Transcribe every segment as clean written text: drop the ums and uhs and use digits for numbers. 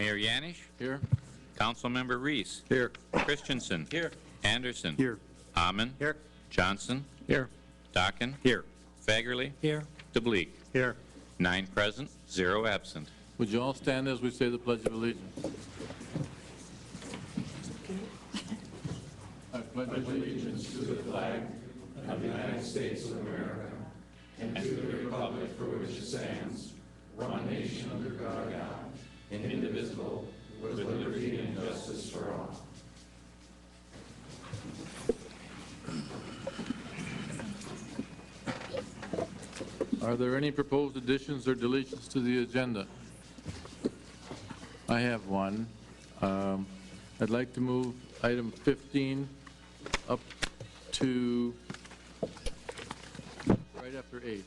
Mayor Yanish. Here. Councilmember Reese. Here. Christensen. Here. Anderson. Here. Amman. Here. Johnson. Here. Dockin. Here. Fagerly. Here. DeBleek. Here. 9 present, 0 absent. Would you all stand as we say the Pledge of Allegiance? I pledge allegiance to the flag of the United States of America and to the republic for which it stands, one nation under God, indivisible, with liberty and justice for all. Are there any proposed additions or deletions to the agenda? I have one. I'd like to move item 15 up to right after 8.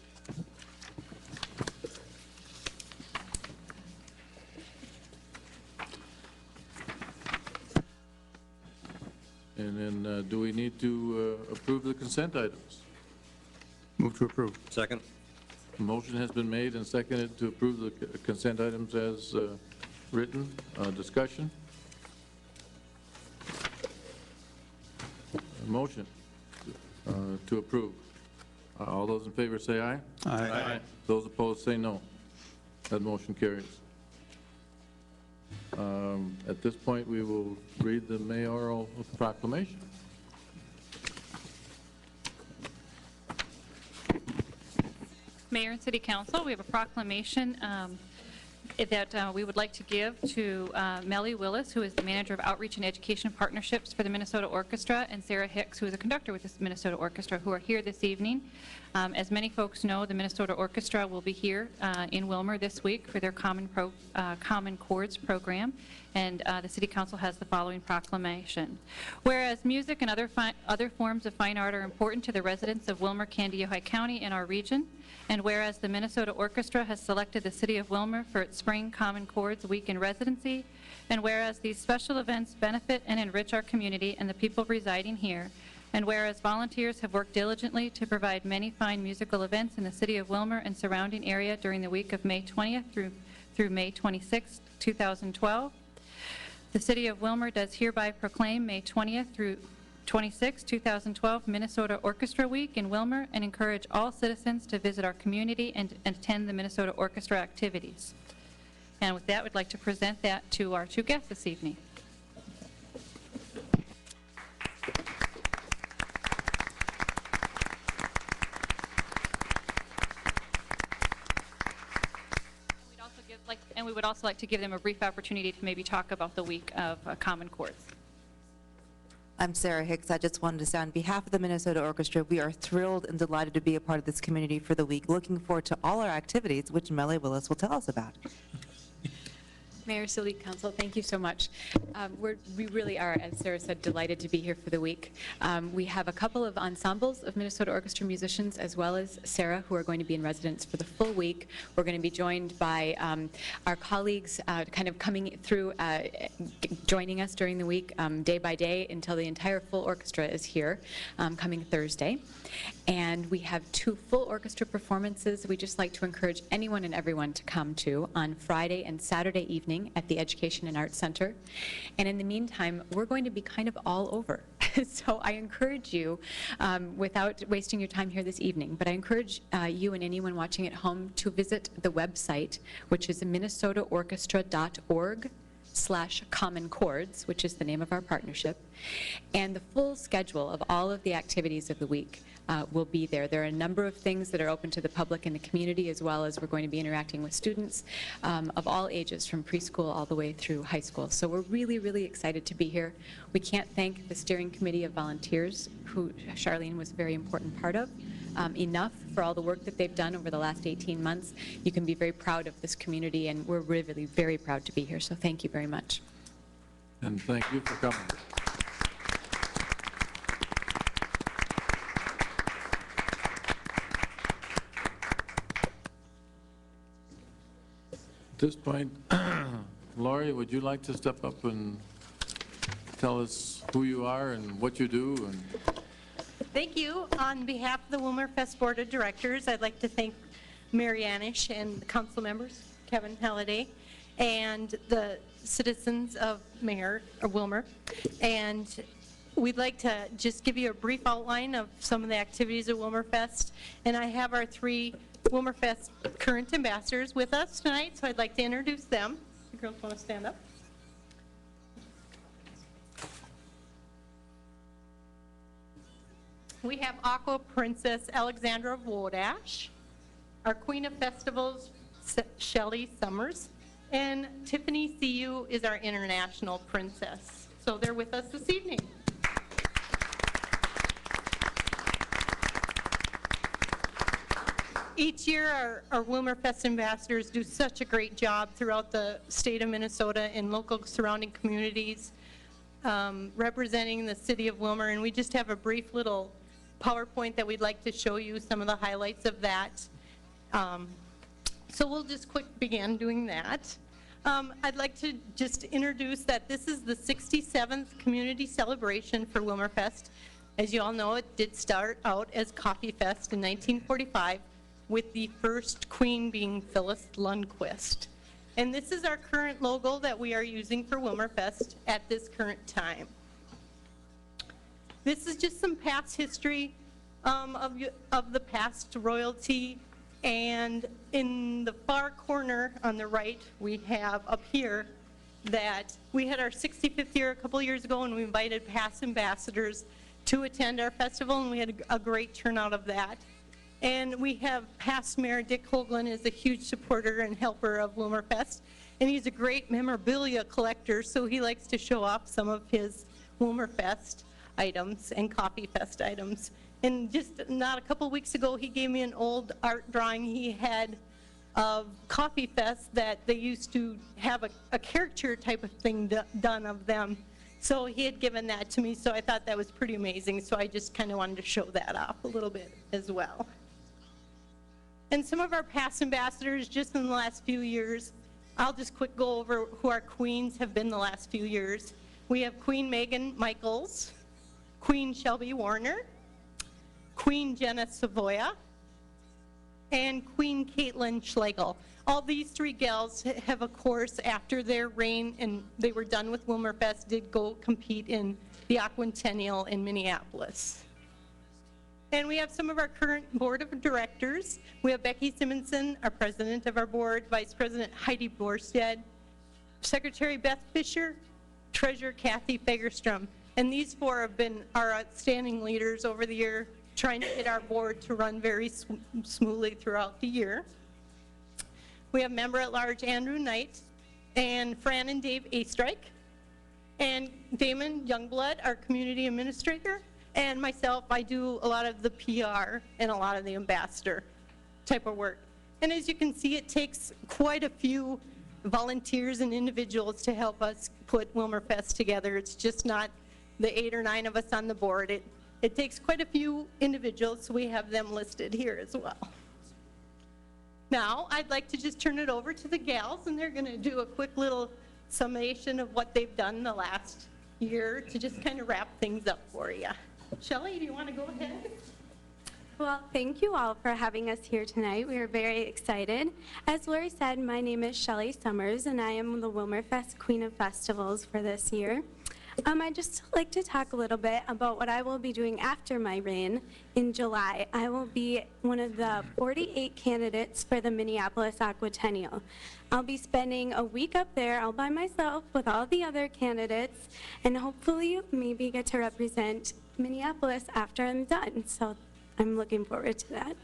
And then do we need to approve the consent items? Move to approve. Second. A motion has been made and seconded to approve the consent items as written. Discussion? A motion to approve. All those in favor say aye. Aye. Those opposed say no. That motion carries. At this point, we will read the mayoral proclamation. Mayor and City Council, we have a proclamation that we would like to give to Melly Willis, who is the Manager of Outreach and Education Partnerships for the Minnesota Orchestra, and Sarah Hicks, who is a conductor with the Minnesota Orchestra, who are here this evening. As many folks know, the Minnesota Orchestra will be here in Willmar this week for their Common Chords program, and the City Council has the following proclamation. Whereas music and other forms of fine art are important to the residents of Willmar, Kandiyohi County, and our region, and whereas the Minnesota Orchestra has selected the City of Willmar for its Spring Common Chords Week in Residency, and whereas these special events benefit and enrich our community and the people residing here, and whereas volunteers have worked diligently to provide many fine musical events in the City of Willmar and surrounding area during the week of May 20th through May 26th, 2012, the City of Willmar does hereby proclaim May 20th through 26, 2012 Minnesota Orchestra Week in Willmar and encourage all citizens to visit our community and attend the Minnesota Orchestra activities. And with that, we'd like to present that to our two guests this evening. And we would also like to give them a brief opportunity to maybe talk about the week of Common Chords. I'm Sarah Hicks. I just wanted to say on behalf of the Minnesota Orchestra, we are thrilled and delighted to be a part of this community for the week. Looking forward to all our activities, which Melly Willis will tell us about. Mayor, City Council, thank you so much. We really are, as Sarah said, delighted to be here for the week. We have a couple of ensembles of Minnesota Orchestra musicians, as well as Sarah, who are going to be in residence for the full week. We're going to be joined by our colleagues kind of coming through, joining us during the week, day by day, until the entire full orchestra is here, coming Thursday. And we have 2 full orchestra performances we'd just like to encourage anyone and everyone to come to on Friday and Saturday evening at the Education and Arts Center. And in the meantime, we're going to be kind of all over. So I encourage you, without wasting your time here this evening, but I encourage you and anyone watching at home to visit the website, which is minnesotaorchestra.org/Common Chords, which is the name of our partnership, and the full schedule of all of the activities of the week will be there. There are a number of things that are open to the public and the community, as well as we're going to be interacting with students of all ages, from preschool all the way through high school. So we're really, really excited to be here. We can't thank the steering committee of volunteers, who Charlene was a very important part of, enough for all the work that they've done over the last 18 months. You can be very proud of this community, and we're really very proud to be here. So thank you very much. And thank you for coming. At this point, Laurie, would you like to step up and tell us who you are and what you do? And thank you. On behalf of the Willmar Fest Board of Directors, I'd like to thank Mayor Yanish and the council members, Kevin Halliday, and the citizens of Willmar, and we'd like to just give you a brief outline of some of the activities at Willmar Fest. And I have our 3 Willmar Fest current ambassadors with us tonight, so I'd like to introduce them. You girls want to stand up? We have Aqua Princess Alexandra Wodash, our Queen of Festivals, Shelley Summers, and Tiffany CU is our international princess. So they're with us this evening. Each year, our Willmar Fest ambassadors do such a great job throughout the state of Minnesota and local surrounding communities, representing the city of Willmar, and we just have a brief little PowerPoint that we'd like to show you some of the highlights of that. So we'll just begin doing that. I'd like to just introduce that this is the 67th community celebration for Willmar Fest. As you all know, it did start out as Coffee Fest in 1945, with the first queen being Phyllis Lundquist. And this is our current logo that we are using for Willmar Fest at this current time. This is just some past history of the past royalty. And in the far corner on the right, we have up here that we had our 65th year a couple years ago, and we invited past ambassadors to attend our festival, and we had a great turnout of that. And we have past Mayor Dick Hoagland is a huge supporter and helper of Willmar Fest, and he's a great memorabilia collector, so he likes to show off some of his Willmar Fest items and Coffee Fest items. And just not a couple weeks ago, he gave me an old art drawing he had of Coffee Fest that they used to have a caricature type of thing done of them. So he had given that to me, so I thought that was pretty amazing. So I just kind of wanted to show that off a little bit as well. And some of our past ambassadors just in the last few years, I'll just quick go over who our queens have been the last few years. We have Queen Megan Michaels, Queen Shelby Warner, Queen Jenna Savoya, and Queen Caitlin Schlegel. All these 3 gals have, of course, after their reign and they were done with Willmar Fest, did go compete in the Aquatennial in Minneapolis. And we have some of our current board of directors. We have Becky Simonson, our president of our board, Vice President Heidi Borstead, Secretary Beth Fisher, Treasurer Kathy Fagerstrom. And these 4 have been our outstanding leaders over the year, trying to get our board to run very smoothly throughout the year. We have member-at-large Andrew Knight and Fran and Dave Astrike, and Damon Youngblood, our community administrator, and myself. I do a lot of the PR and a lot of the ambassador type of work. And as you can see, it takes quite a few volunteers and individuals to help us put Willmar Fest together. It's just not the 8 or 9 of us on the board. It takes quite a few individuals, so we have them listed here as well. Now, I'd like to just turn it over to the gals, and they're going to do a quick little summation of what they've done the last year to just kind of wrap things up for you. Shelley, do you want to go ahead? Well, thank you all for having us here tonight. We are very excited. As Lori said, my name is Shelley Summers, and I am the Willmar Fest Queen of Festivals for this year. I'd just like to talk a little bit about what I will be doing after my reign in July. I will be one of the 48 candidates for the Minneapolis Aquatennial. I'll be spending a week up there all by myself with all the other candidates, and hopefully maybe get to represent Minneapolis after I'm done. So I'm looking forward to that.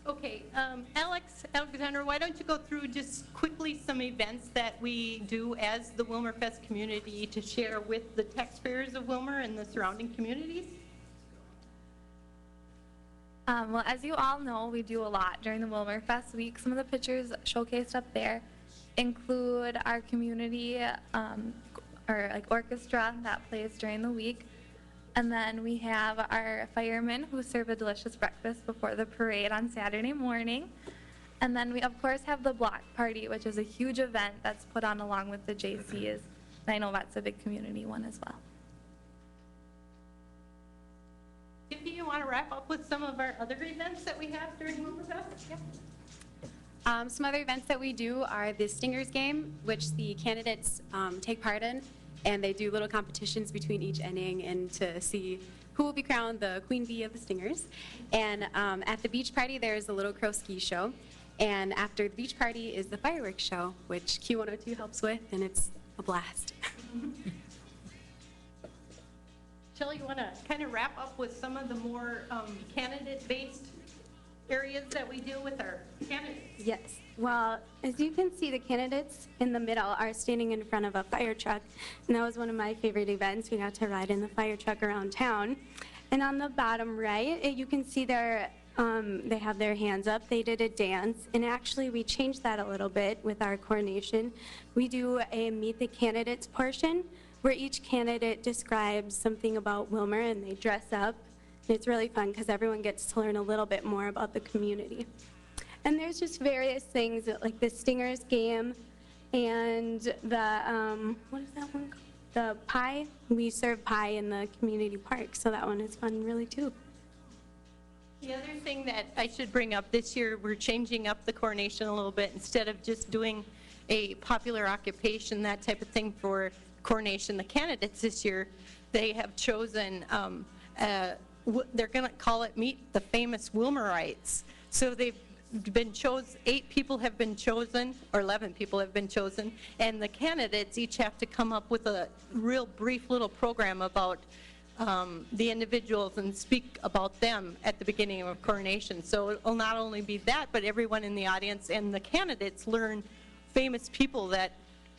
Okay, Alexandra, why don't you go through just quickly some events that we do as the Willmar Fest community to share with the taxpayers of Willmar and the surrounding communities? Well, as you all know, we do a lot during the Willmar Fest week. Some of the pictures showcased up there include our community or like orchestra that plays during the week. And then we have our firemen who serve a delicious breakfast before the parade on Saturday morning. And then we, of course, have the block party, which is a huge event that's put on along with the JCs. And I know that's a big community one as well. Tiffany, you want to wrap up with some of our other events that we have during Willmar Fest? Yeah. Some other events that we do are the Stingers game, which the candidates take part in, and they do little competitions between each inning and to see who will be crowned the queen bee of the Stingers. And at the beach party, there's a Little Crow ski show. And after the beach party is the fireworks show, which Q102 helps with, and it's a blast. Shelley, you want to kind of wrap up with some of the more candidate-based areas that we do with our candidates? Yes. Well, as you can see, the candidates in the middle are standing in front of a fire truck, and that was one of my favorite events. We got to ride in the fire truck around town. And on the bottom right, you can see they have their hands up. They did a dance, and actually we changed that a little bit with our coronation. We do a Meet the Candidates portion, where each candidate describes something about Willmar, and they dress up. And it's really fun because everyone gets to learn a little bit more about the community. And there's just various things like the Stingers game and the, what is that one called? The pie. We serve pie in the community park, so that one is fun really too. The other thing that I should bring up, this year we're changing up the coronation a little bit. Instead of just doing a popular occupation, that type of thing for coronation, the candidates this year, they have chosen, they're going to call it Meet the Famous Willmarites. So they've been chosen, 8 people have been chosen, or 11 people have been chosen, and the candidates each have to come up with a real brief little program about the individuals and speak about them at the beginning of coronation. So it'll not only be that, but everyone in the audience and the candidates learn famous people that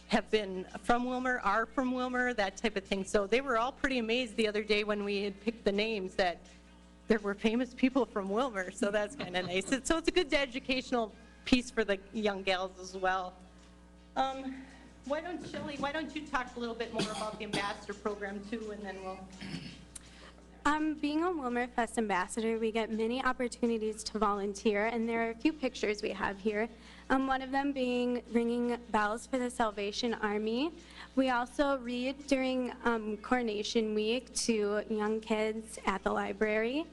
have been from Willmar, are from Willmar, that type of thing. So they were all pretty amazed the other day when we had picked the names that there were famous people from Willmar, so that's kind of nice. So it's a good educational piece for the young gals as well. Shelley, why don't you talk a little bit more about the ambassador program too, and then we'll... Being a Willmar Fest ambassador, we get many opportunities to volunteer, and there are a few pictures we have here. One of them being ringing bells for the Salvation Army. We also read during coronation week to young kids at the library.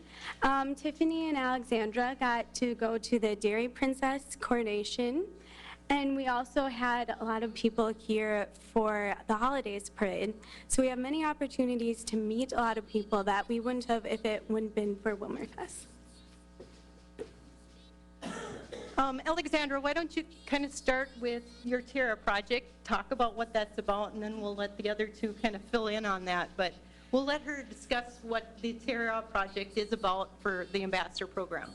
Tiffany and Alexandra got to go to the Dairy Princess coronation. And we also had a lot of people here for the holidays parade. So we have many opportunities to meet a lot of people that we wouldn't have if it wouldn't been for Willmar Fest. Alexandra, why don't you kind of start with your Terra project, talk about what that's about, and then we'll let the other two kind of fill in on that. But we'll let her discuss what the Terra project is about for the ambassador program.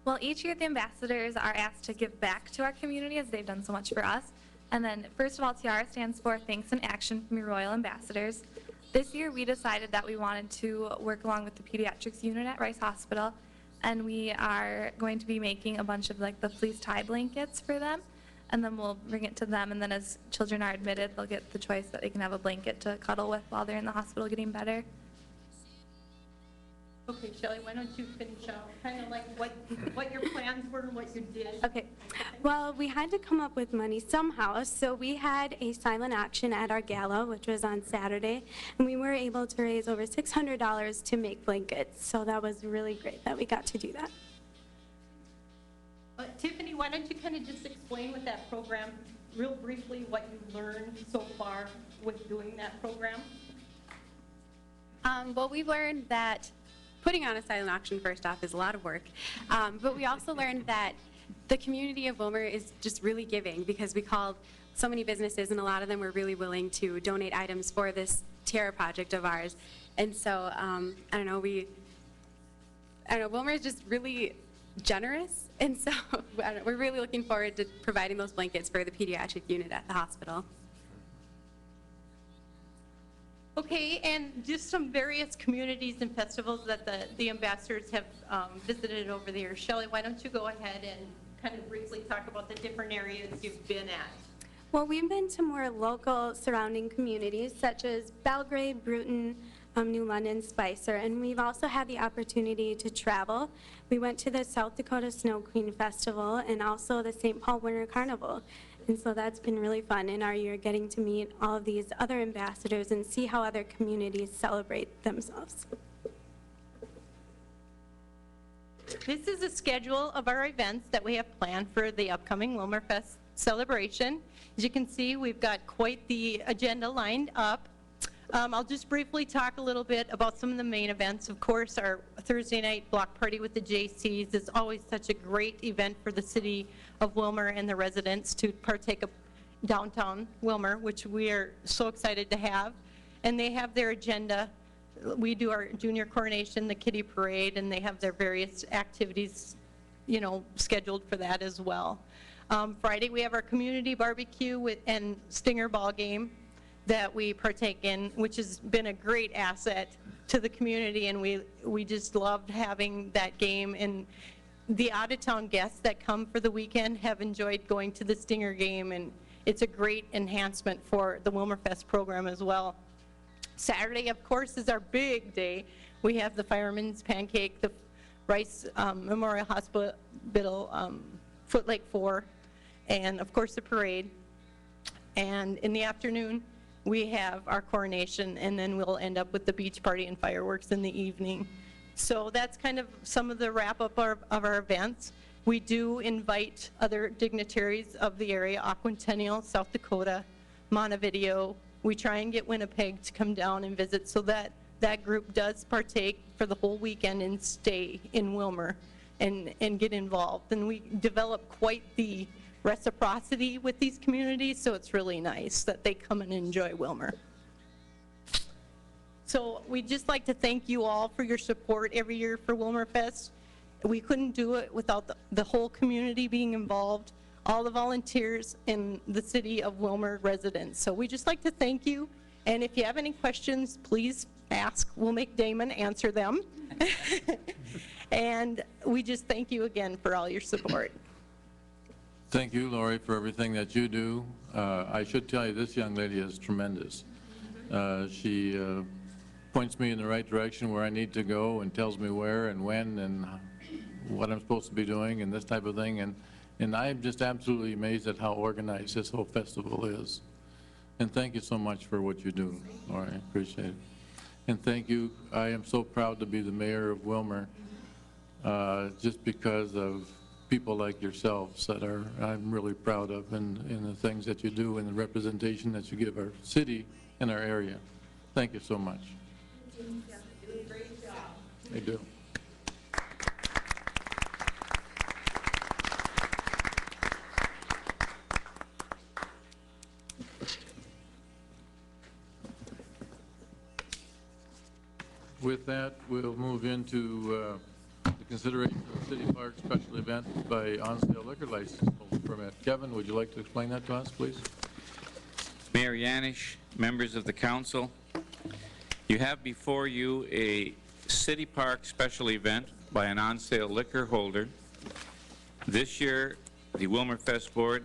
Well, each year the ambassadors are asked to give back to our community as they've done so much for us. And then first of all, Tiara stands for Thanks and Action from your Royal Ambassadors. This year we decided that we wanted to work along with the pediatrics unit at Rice Hospital, and we are going to be making a bunch of like the fleece tie blankets for them, and then we'll bring it to them, and then as children are admitted, they'll get the choice that they can have a blanket to cuddle with while they're in the hospital getting better. Okay, Shelley, why don't you finish out kind of like what your plans were and what you did? Okay. Well, we had to come up with money somehow, so we had a silent auction at our gala, which was on Saturday, and we were able to raise over $600 to make blankets. So that was really great that we got to do that. Tiffany, why don't you kind of just explain with that program, real briefly, what you've learned so far with doing that program? Well, we've learned that putting on a silent auction, first off, is a lot of work. But we also learned that the community of Willmar is just really giving, because we called so many businesses, and a lot of them were really willing to donate items for this Terra project of ours. And so, I don't know, Willmar is just really generous, and so we're really looking forward to providing those blankets for the pediatric unit at the hospital. Okay, and just some various communities and festivals that the ambassadors have visited over the years. Shelley, why don't you go ahead and kind of briefly talk about the different areas you've been at? Well, we've been to more local surrounding communities such as Belgrade, Bruton, New London, Spicer, and we've also had the opportunity to travel. We went to the South Dakota Snow Queen Festival and also the St. Paul Winter Carnival. And so that's been really fun in our year, getting to meet all of these other ambassadors and see how other communities celebrate themselves. This is a schedule of our events that we have planned for the upcoming Willmar Fest celebration. As you can see, we've got quite the agenda lined up. I'll just briefly talk a little bit about some of the main events. Of course, our Thursday night block party with the J.C.'s is always such a great event for the city of Willmar and the residents to partake of downtown Willmar, which we are so excited to have. And they have their agenda. We do our junior coronation, the kiddie parade, and they have their various activities, you know, scheduled for that as well. Friday, we have our community barbecue and Stinger ball game that we partake in, which has been a great asset to the community, and we just loved having that game. And the out-of-town guests that come for the weekend have enjoyed going to the Stinger game, and it's a great enhancement for the Willmar Fest program as well. Saturday, of course, is our big day. We have the Fireman's Pancake, the Rice Memorial Hospital, Foot Lake 4, and of course the parade. And in the afternoon, we have our coronation, and then we'll end up with the beach party and fireworks in the evening. So that's kind of some of the wrap-up of our events. We do invite other dignitaries of the area, Aquatennial, South Dakota, Montevideo. We try and get Winnipeg to come down and visit so that that group does partake for the whole weekend and stay in Willmar and get involved. And we develop quite the reciprocity with these communities, so it's really nice that they come and enjoy Willmar. So we'd just like to thank you all for your support every year for Willmar Fest. We couldn't do it without the whole community being involved, all the volunteers in the city of Willmar residents. So we just like to thank you, and if you have any questions, please ask. We'll make Damon answer them. And we just thank you again for all your support. Thank you, Lori, for everything that you do. I should tell you, this young lady is tremendous. She points me in the right direction where I need to go and tells me where and when and what I'm supposed to be doing and this type of thing. And I'm just absolutely amazed at how organized this whole festival is. And thank you so much for what you do, Lori. I appreciate it. And thank you. I am so proud to be the mayor of Willmar, just because of people like yourselves that I'm really proud of in the things that you do and the representation that you give our city and our area. Thank you so much. You're doing a great job. They do. With that, we'll move into the consideration of the City Park special event by on-sale liquor license permit. Kevin, would you like to explain that to us, please? Mayor Yanish, members of the council, you have before you a City Park special event by an on-sale liquor holder. This year, the Willmar Fest Board,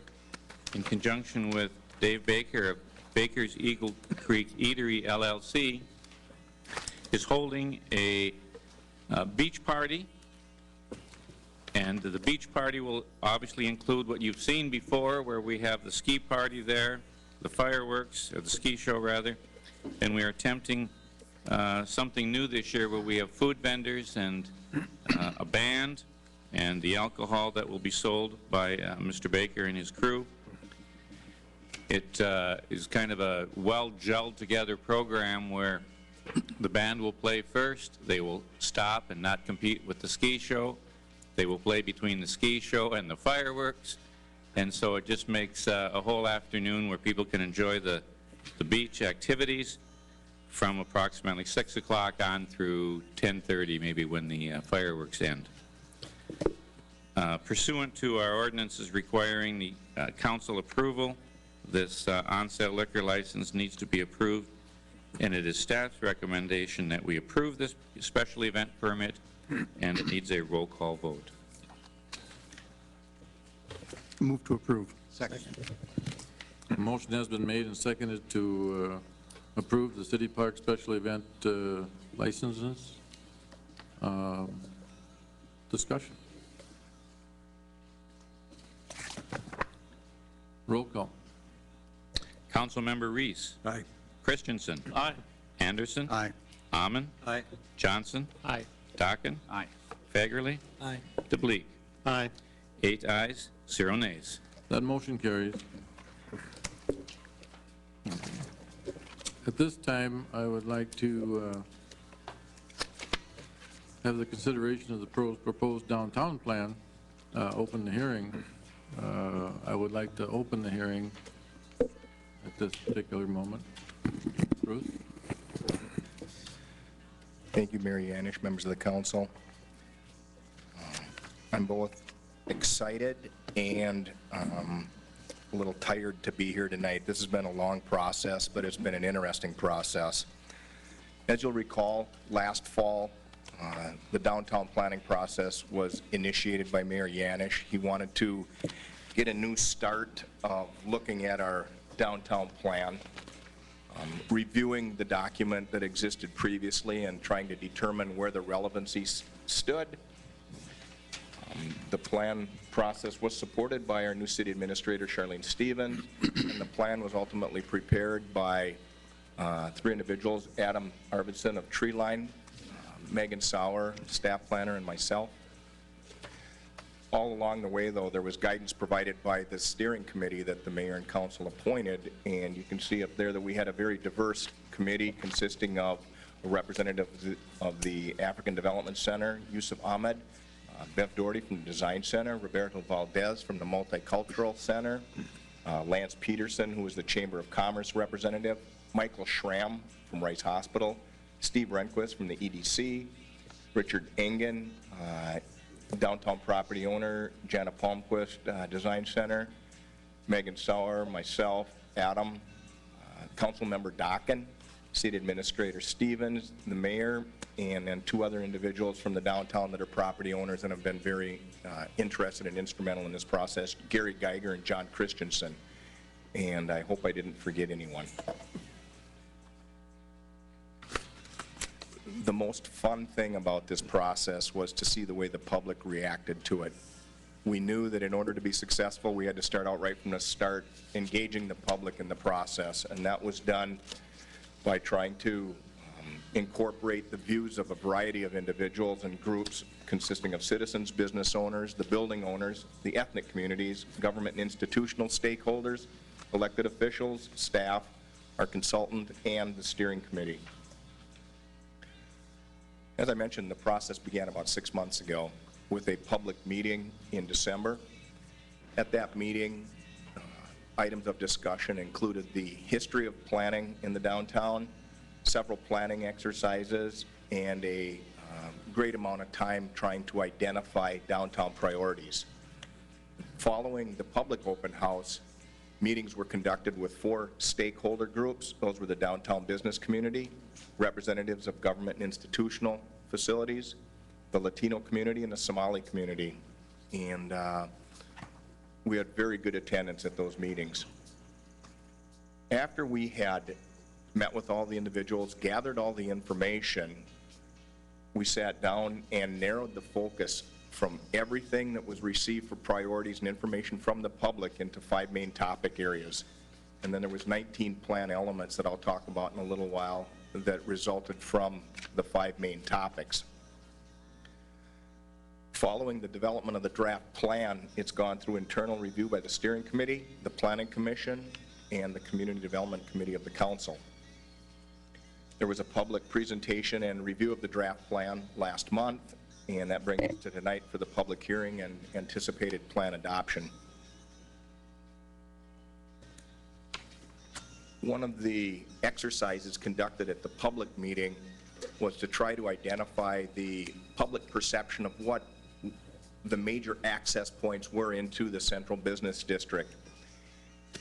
in conjunction with Dave Baker of Baker's Eagle Creek Eatery, LLC, is holding a beach party. And the beach party will obviously include what you've seen before, where we have the ski party there, the fireworks, or the ski show rather, and we are attempting something new this year where we have food vendors and a band and the alcohol that will be sold by Mr. Baker and his crew. It is kind of a well-gelled together program where the band will play first, they will stop and not compete with the ski show. They will play between the ski show and the fireworks, and so it just makes a whole afternoon where people can enjoy the beach activities from approximately 6 o'clock on through 10:30, maybe when the fireworks end. Pursuant to our ordinances requiring the council approval, this on-sale liquor license needs to be approved, and it is staff's recommendation that we approve this special event permit, and it needs a roll call vote. Move to approve. Second. A motion has been made and seconded to approve the City Park special event licenses. Discussion. Roll call. Councilmember Reese. Aye. Christensen. Aye. Anderson. Aye. Amon. Aye. Johnson. Aye. Dockin. Aye. Fagerly? Aye. DeBleek? Aye. 8 ayes, 0 nays. That motion carries. At this time, I would like to have the consideration of the proposed downtown plan, open the hearing. I would like to open the hearing at this particular moment. Bruce? Thank you, Mary Yanish, members of the council. I'm both excited and a little tired to be here tonight. This has been a long process, but it's been an interesting process. As you'll recall, last fall, the downtown planning process was initiated by Mayor Yanish. He wanted to get a new start of looking at our downtown plan, reviewing the document that existed previously and trying to determine where the relevancy stood. The plan process was supported by our new city administrator, Charlene Stevens, and the plan was ultimately prepared by 3 individuals, Adam Arvidsson of Treeline, Megan Sauer, staff planner, and myself. All along the way, though, there was guidance provided by the steering committee that the mayor and council appointed, and you can see up there that we had a very diverse committee consisting of a representative of the African Development Center, Yusuf Ahmed, Bev Doherty from the Design Center, Roberto Valdez from the Multicultural Center, Lance Peterson, who was the Chamber of Commerce representative, Michael Schramm from Rice Hospital, Steve Rehnquist from the EDC, Richard Engen, downtown property owner, Jana Palmquist, Design Center, Megan Sauer, myself, Adam, council member Dockin, city administrator Stevens, the mayor, and then 2 other individuals from the downtown that are property owners and have been very interested and instrumental in this process, Gary Geiger and John Christensen. And I hope I didn't forget anyone. The most fun thing about this process was to see the way the public reacted to it. We knew that in order to be successful, we had to start out right from the start, engaging the public in the process, and that was done by trying to incorporate the views of a variety of individuals and groups consisting of citizens, business owners, the building owners, the ethnic communities, government and institutional stakeholders, elected officials, staff, our consultant, and the steering committee. As I mentioned, the process began about 6 months ago with a public meeting in December. At that meeting, items of discussion included the history of planning in the downtown, several planning exercises, and a great amount of time trying to identify downtown priorities. Following the public open house, meetings were conducted with 4 stakeholder groups. Those were the downtown business community, representatives of government and institutional facilities, the Latino community, and the Somali community. And we had very good attendance at those meetings. After we had met with all the individuals, gathered all the information, we sat down and narrowed the focus from everything that was received for priorities and information from the public into 5 main topic areas. And then there was 19 plan elements that I'll talk about in a little while that resulted from the 5 main topics. Following the development of the draft plan, it's gone through internal review by the steering committee, the planning commission, and the community development committee of the council. There was a public presentation and review of the draft plan last month, and that brings us to tonight for the public hearing and anticipated plan adoption. One of the exercises conducted at the public meeting was to try to identify the public perception of what the major access points were into the central business district.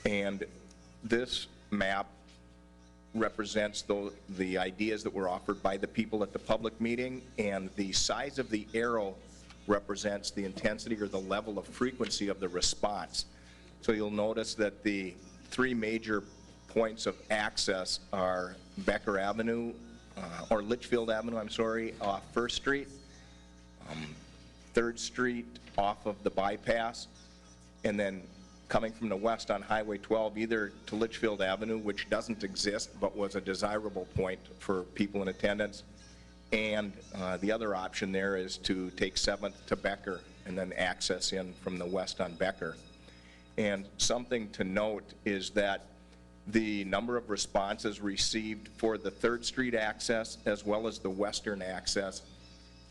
And this map represents the ideas that were offered by the people at the public meeting, and the size of the arrow represents the intensity or the level of frequency of the response. So you'll notice that the 3 major points of access are Becker Avenue, or Litchfield Avenue, I'm sorry, off First Street, 3rd Street off of the bypass, and then coming from the west on Highway 12, either to Litchfield Avenue, which doesn't exist but was a desirable point for people in attendance, And the other option there is to take 7th to Becker and then access in from the west on Becker. And something to note is that the number of responses received for the 3rd Street access as well as the western access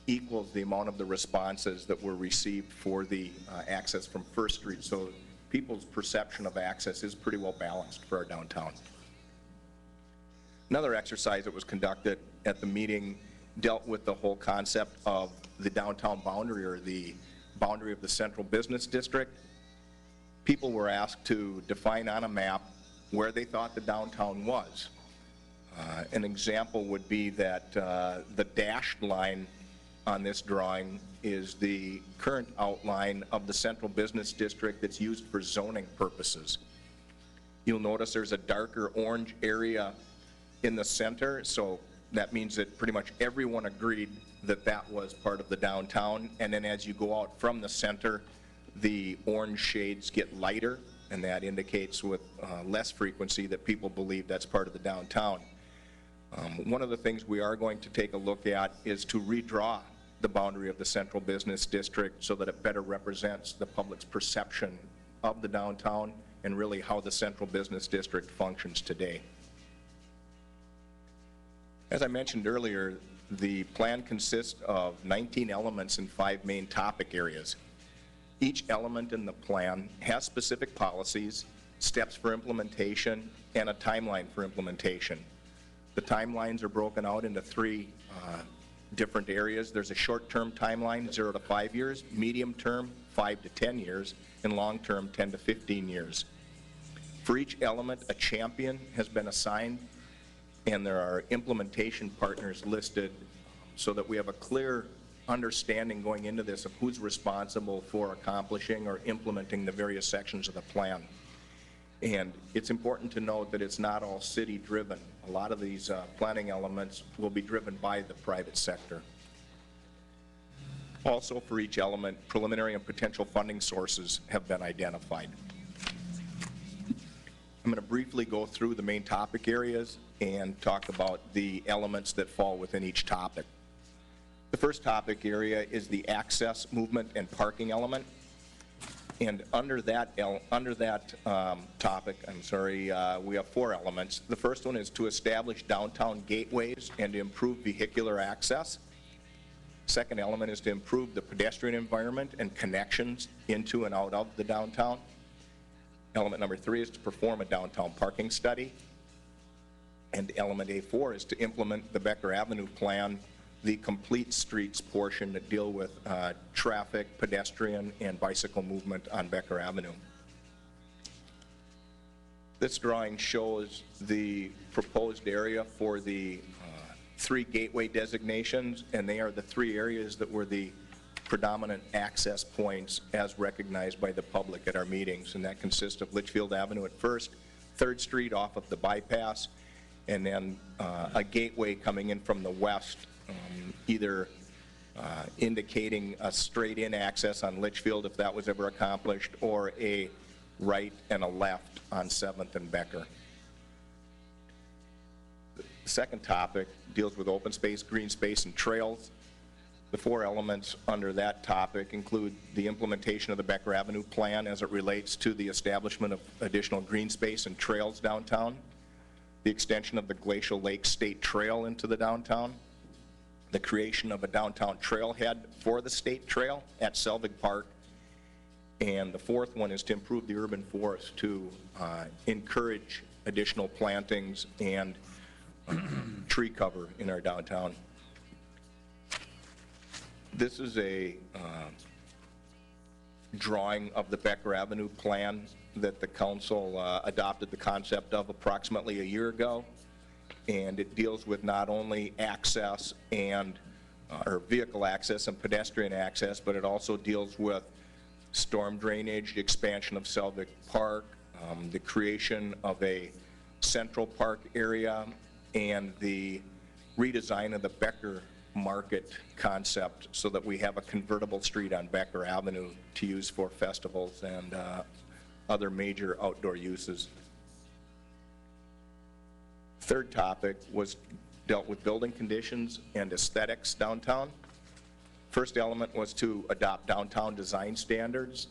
equals the amount of the responses that were received for the access from 1st Street. So people's perception of access is pretty well balanced for our downtown. Another exercise that was conducted at the meeting dealt with the whole concept of the downtown boundary, or the boundary of the central business district. People were asked to define on a map where they thought the downtown was. An example would be that the dashed line on this drawing is the current outline of the central business district that's used for zoning purposes. You'll notice there's a darker orange area in the center, so that means that pretty much everyone agreed that that was part of the downtown. And then as you go out from the center, the orange shades get lighter, and that indicates with less frequency that people believe that's part of the downtown. One of the things we are going to take a look at is to redraw the boundary of the central business district so that it better represents the public's perception of the downtown and really how the central business district functions today. As I mentioned earlier, the plan consists of 19 elements in 5 main topic areas. Each element in the plan has specific policies, steps for implementation, and a timeline for implementation. The timelines are broken out into 3 different areas. There's a short-term timeline, 0 to 5 years, medium-term, 5 to 10 years, and long-term, 10 to 15 years. For each element, a champion has been assigned, and there are implementation partners listed so that we have a clear understanding going into this of who's responsible for accomplishing or implementing the various sections of the plan. And it's important to note that it's not all city-driven. A lot of these planning elements will be driven by the private sector. Also, for each element, preliminary and potential funding sources have been identified. I'm going to briefly go through the main topic areas and talk about the elements that fall within each topic. The first topic area is the access, movement, and parking element. And under that topic, we have 4 elements. The first one is to establish downtown gateways and to improve vehicular access. Second element is to improve the pedestrian environment and connections into and out of the downtown. Element number 3 is to perform a downtown parking study. And element A4 is to implement the Becker Avenue plan, the complete streets portion that deal with traffic, pedestrian, and bicycle movement on Becker Avenue. This drawing shows the proposed area for the 3 gateway designations, and they are the 3 areas that were the predominant access points as recognized by the public at our meetings, and that consists of Litchfield Avenue at first, 3rd Street off of the bypass, and then a gateway coming in from the west, either indicating a straight-in access on Litchfield if that was ever accomplished, or a right and a left on 7th and Becker. The second topic deals with open space, green space, and trails. The 4 elements under that topic include the implementation of the Becker Avenue plan as it relates to the establishment of additional green space and trails downtown, the extension of the Glacial Lake State Trail into the downtown, the creation of a downtown trailhead for the state trail at Selvig Park, and the 4th one is to improve the urban forest to encourage additional plantings and tree cover in our downtown. This is a drawing of the Becker Avenue plan that the council adopted the concept of approximately a year ago, and it deals with not only access and or vehicle access and pedestrian access, but it also deals with storm drainage, expansion of Selvig Park, the creation of a central park area, and the redesign of the Becker Market concept so that we have a convertible street on Becker Avenue to use for festivals and other major outdoor uses. Third topic was dealt with building conditions and aesthetics downtown. First element was to adopt downtown design standards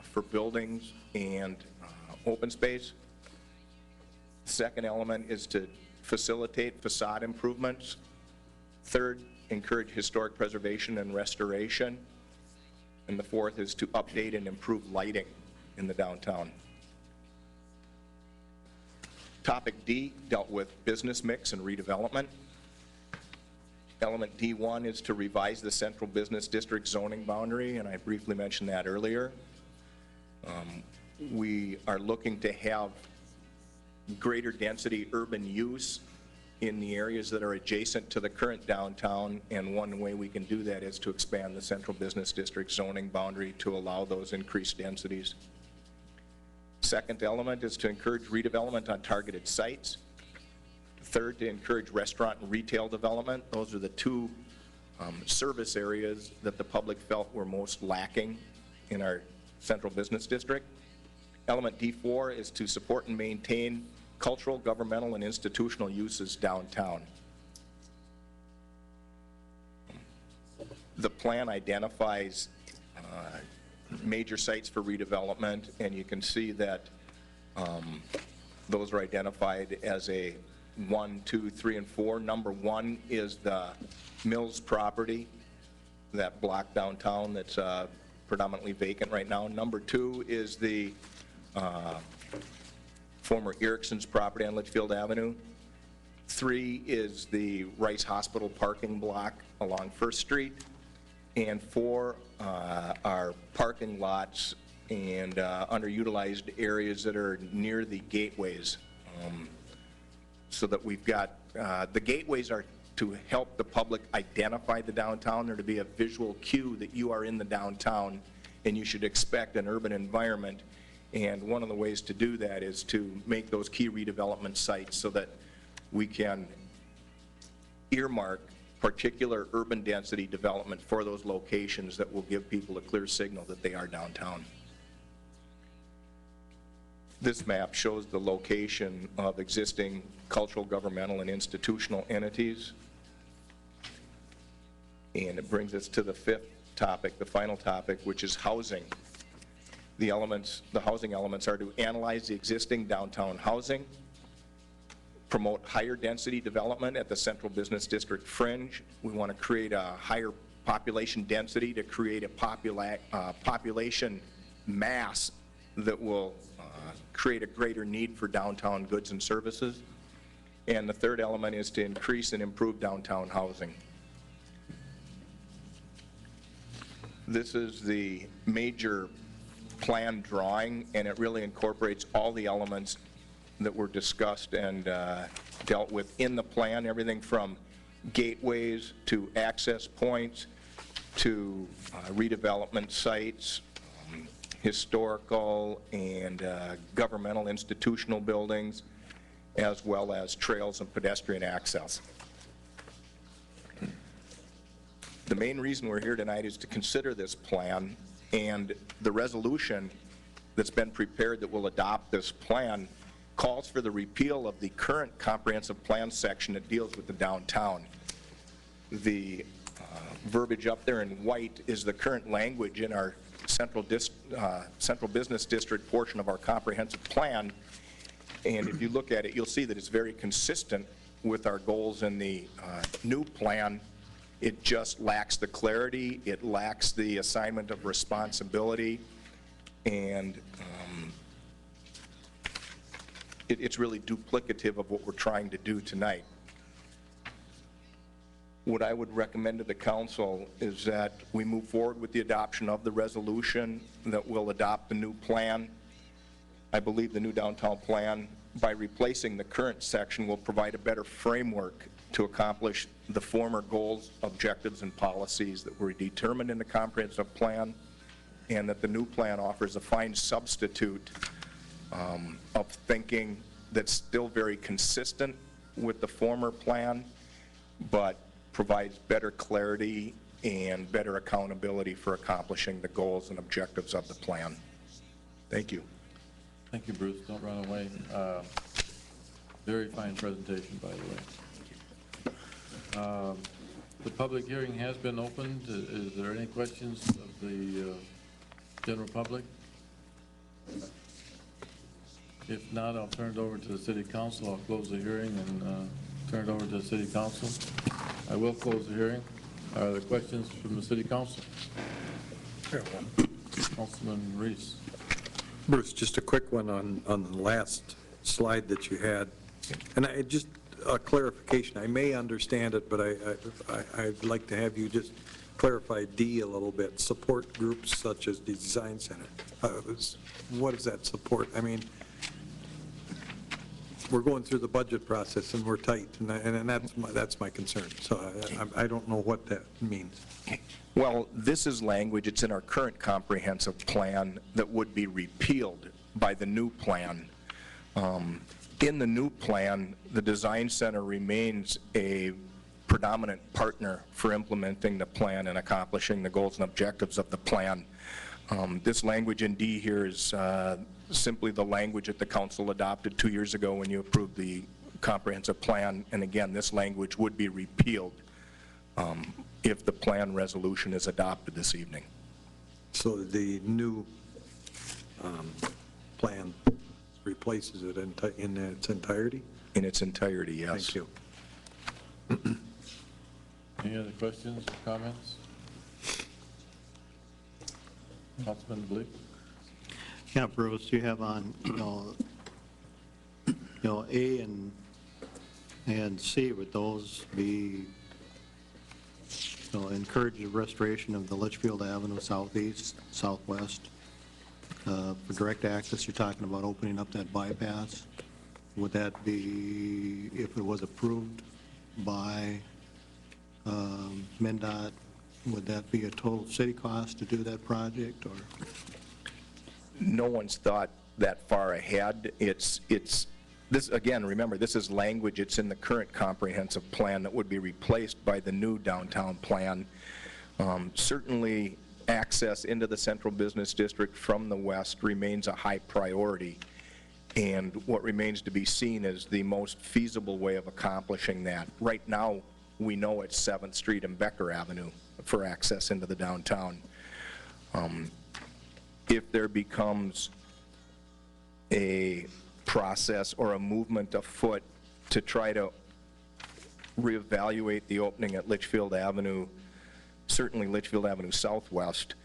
for buildings and open space. Second element is to facilitate facade improvements. Third, encourage historic preservation and restoration. And the fourth is to update and improve lighting in the downtown. Topic D dealt with business mix and redevelopment. Element D1 is to revise the central business district zoning boundary, and I briefly mentioned that earlier. We are looking to have greater density urban use in the areas that are adjacent to the current downtown, and one way we can do that is to expand the central business district zoning boundary to allow those increased densities. Second element is to encourage redevelopment on targeted sites. Third, to encourage restaurant and retail development. Those are the two service areas that the public felt were most lacking in our central business district. Element D4 is to support and maintain cultural, governmental, and institutional uses downtown. The plan identifies major sites for redevelopment, and you can see that those are identified as a 1, 2, 3, and 4. Number 1 is the Mills property, that block downtown that's predominantly vacant right now. Number 2 is the former Erickson's property on Litchfield Avenue. 3 is the Rice Hospital parking block along First Street. And 4 are parking lots and underutilized areas that are near the gateways. So that we've got, the gateways are to help the public identify the downtown. They're to be a visual cue that you are in the downtown and you should expect an urban environment. And one of the ways to do that is to make those key redevelopment sites so that we can earmark particular urban density development for those locations that will give people a clear signal that they are downtown. This map shows the location of existing cultural, governmental, and institutional entities. And it brings us to the 5th topic, the final topic, which is housing. The housing elements are to analyze the existing downtown housing, promote higher density development at the central business district fringe. We want to create a higher population density to create a population mass that will create a greater need for downtown goods and services. And the third element is to increase and improve downtown housing. This is the major plan drawing, and it really incorporates all the elements that were discussed and dealt with in the plan, everything from gateways to access points to redevelopment sites, historical and governmental institutional buildings, as well as trails and pedestrian access. The main reason we're here tonight is to consider this plan, and the resolution that's been prepared that will adopt this plan calls for the repeal of the current comprehensive plan section that deals with the downtown. The verbiage up there in white is the current language in our central business district portion of our comprehensive plan, and if you look at it, you'll see that it's very consistent with our goals in the new plan. It just lacks the clarity, it lacks the assignment of responsibility, and it's really duplicative of what we're trying to do tonight. What I would recommend to the council is that we move forward with the adoption of the resolution that will adopt the new plan. I believe the new downtown plan, by replacing the current section, will provide a better framework to accomplish the former goals, objectives, and policies that were determined in the comprehensive plan, and that the new plan offers a fine substitute of thinking that's still very consistent with the former plan, but provides better clarity and better accountability for accomplishing the goals and objectives of the plan. Thank you. Thank you, Bruce. Don't run away. Very fine presentation, by the way. The public hearing has been opened. Is there any questions of the general public? If not, I'll turn it over to the city council. I'll close the hearing and turn it over to the city council. I will close the hearing. Are there questions from the city council? Councilman Reese. Bruce, just a quick one on the last slide that you had. And just a clarification. I may understand it, but I'd like to have you just clarify D a little bit. Support groups such as the Design Center. What does that support? I mean, we're going through the budget process and we're tight, and that's my concern. So I don't know what that means. Well, this is language, it's in our current comprehensive plan that would be repealed by the new plan. In the new plan, the Design Center remains a predominant partner for implementing the plan and accomplishing the goals and objectives of the plan. This language in D here is simply the language that the council adopted 2 years ago when you approved the comprehensive plan, and again, this language would be repealed if the plan resolution is adopted this evening. So the new plan replaces it in its entirety? In its entirety, yes. Thank you. Any other questions or comments? Councilman Bleak? Yeah, Bruce, you have on, A and C, would those be, encourage the restoration of the Litchfield Avenue southeast, southwest? For direct access, you're talking about opening up that bypass. Would that be, if it was approved by MnDOT, would that be a total city cost to do that project, or? No one's thought that far ahead. It's this, again, remember, this is language, it's in the current comprehensive plan that would be replaced by the new downtown plan. Certainly, access into the central business district from the west remains a high priority, and what remains to be seen is the most feasible way of accomplishing that. Right now, we know it's 7th Street and Becker Avenue for access into the downtown. If there becomes a process or a movement afoot to try to reevaluate the opening at Litchfield Avenue, certainly Litchfield Avenue Southwest,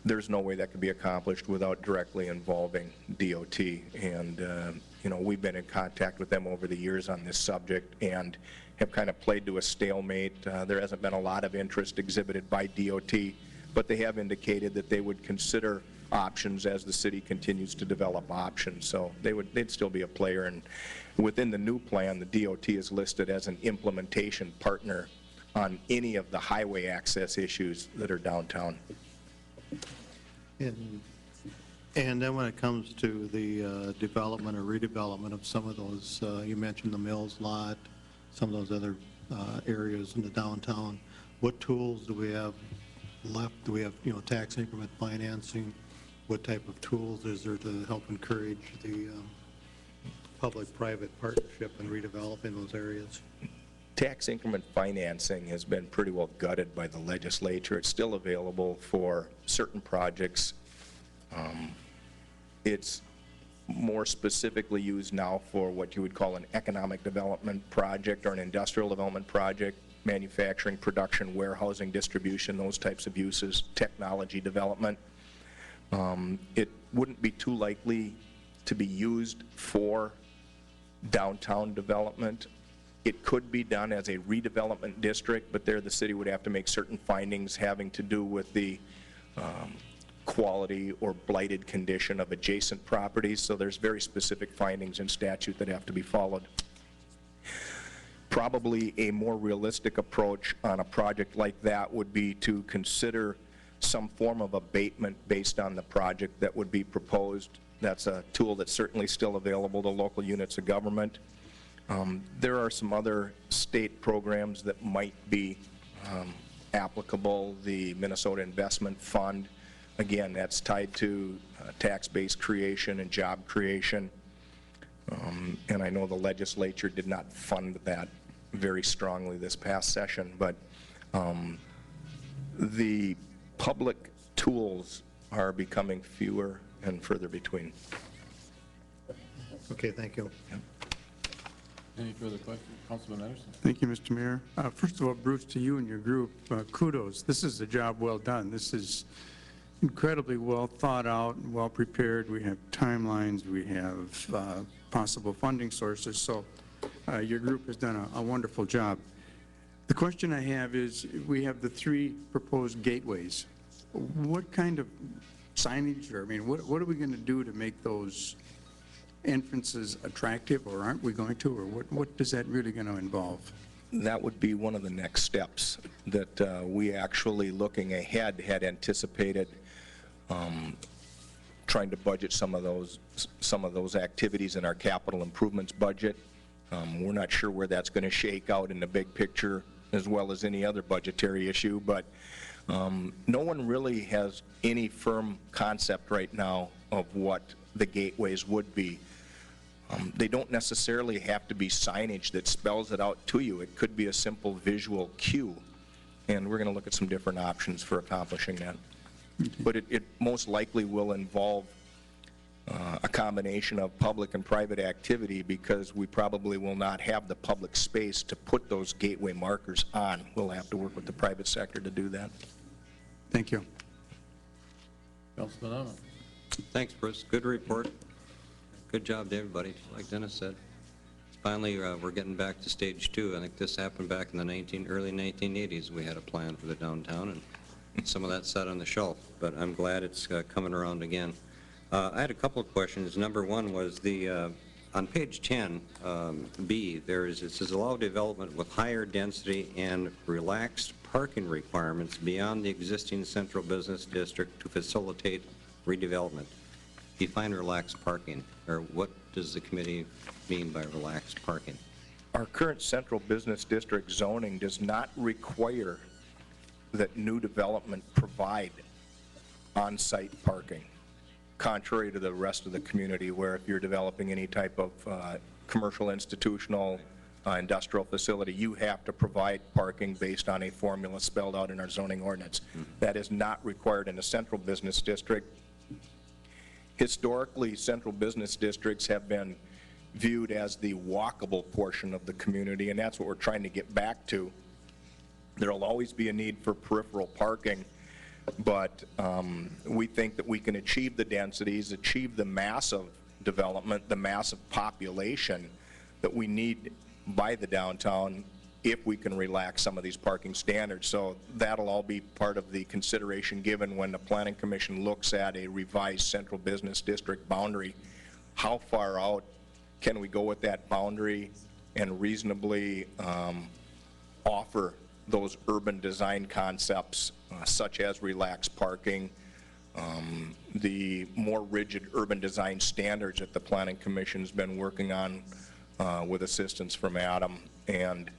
there's no way that could be accomplished without directly involving DOT. And, we've been in contact with them over the years on this subject and have kind of played to a stalemate. There hasn't been a lot of interest exhibited by DOT, but they have indicated that they would consider options as the city continues to develop options. So they'd still be a player. And within the new plan, the DOT is listed as an implementation partner on any of the highway access issues that are downtown. And then when it comes to the development or redevelopment of some of those, you mentioned the Mills lot, some of those other areas in the downtown, what tools do we have left? Do we have, tax increment financing? What type of tools is there to help encourage the public-private partnership in redeveloping those areas? Tax increment financing has been pretty well gutted by the legislature. It's still available for certain projects. It's more specifically used now for what you would call an economic development project or an industrial development project, manufacturing, production, warehousing, distribution, those types of uses, technology development. It wouldn't be too likely to be used for downtown development. It could be done as a redevelopment district, but there the city would have to make certain findings having to do with the quality or blighted condition of adjacent properties. So there's very specific findings in statute that have to be followed. Probably a more realistic approach on a project like that would be to consider some form of abatement based on the project that would be proposed. That's a tool that's certainly still available to local units of government. There are some other state programs that might be applicable. The Minnesota Investment Fund, again, that's tied to tax-based creation and job creation. And I know the legislature did not fund that very strongly this past session, but the public tools are becoming fewer and further between. Okay, thank you. Any further questions? Councilman Anderson? Thank you, Mr. Mayor. First of all, Bruce, to you and your group, kudos. This is a job well done. This is incredibly well thought out and well prepared. We have timelines, we have possible funding sources, so your group has done a wonderful job. The question I have is, we have the 3 proposed gateways. What kind of signage, or I mean, what are we going to do to make those entrances attractive, or aren't we going to, or what is that really going to involve? That would be one of the next steps that we actually, looking ahead, had anticipated trying to budget some of those activities in our capital improvements budget. We're not sure where that's going to shake out in the big picture, as well as any other budgetary issue, but no one really has any firm concept right now of what the gateways would be. They don't necessarily have to be signage that spells it out to you. It could be a simple visual cue, and we're going to look at some different options for accomplishing that. But it most likely will involve a combination of public and private activity, because we probably will not have the public space to put those gateway markers on. We'll have to work with the private sector to do that. Thank you. Councilman Ahmed? Thanks, Bruce. Good report. Good job to everybody, like Dennis said. Finally, we're getting back to stage 2. I think this happened back in the early 1980s. We had a plan for the downtown, and some of that sat on the shelf, but I'm glad it's coming around again. I had a couple of questions. Number one was on page 10, B, it says allow development with higher density and relaxed parking requirements beyond the existing central business district to facilitate redevelopment. Define relaxed parking, or what does the committee mean by relaxed parking? Our current central business district zoning does not require that new development provide on-site parking, contrary to the rest of the community, where if you're developing any type of commercial, institutional, industrial facility, you have to provide parking based on a formula spelled out in our zoning ordinance. That is not required in a central business district. Historically, central business districts have been viewed as the walkable portion of the community, and that's what we're trying to get back to. There will always be a need for peripheral parking, but we think that we can achieve the densities, achieve the massive development, the massive population that we need by the downtown if we can relax some of these parking standards. So that'll all be part of the consideration given when the Planning Commission looks at a revised central business district boundary. How far out can we go with that boundary and reasonably offer those urban design concepts such as relaxed parking, the more rigid urban design standards that the Planning Commission's been working on with assistance from Adam. And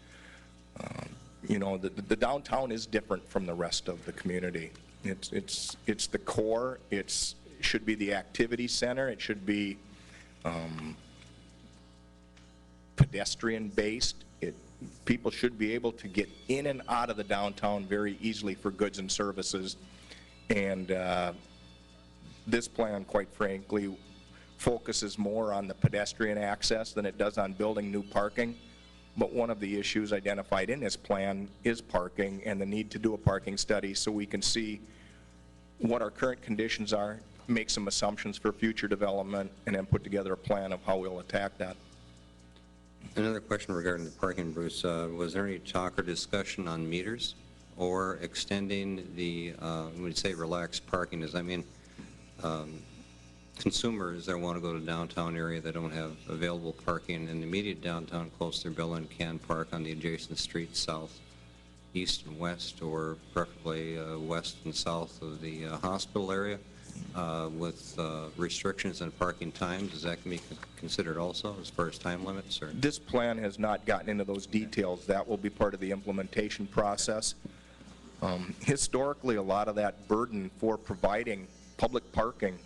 you know, the downtown is different from the rest of the community. It's the core. It should be the activity center. It should be pedestrian based. People should be able to get in and out of the downtown very easily for goods and services. And this plan, quite frankly, focuses more on the pedestrian access than it does on building new parking. But one of the issues identified in this plan is parking and the need to do a parking study so we can see what our current conditions are, make some assumptions for future development, and then put together a plan of how we'll attack that. Another question regarding the parking, Bruce. Was there any talk or discussion on meters or extending the, when you say relaxed parking, does that mean consumers that want to go to downtown area that don't have available parking in the immediate downtown close to their building can park on the adjacent streets south, east and west, or preferably west and south of the hospital area with restrictions on parking times? Is that going to be considered also as far as time limits? Or? This plan has not gotten into those details. That will be part of the implementation process. Historically, a lot of that burden for providing public parking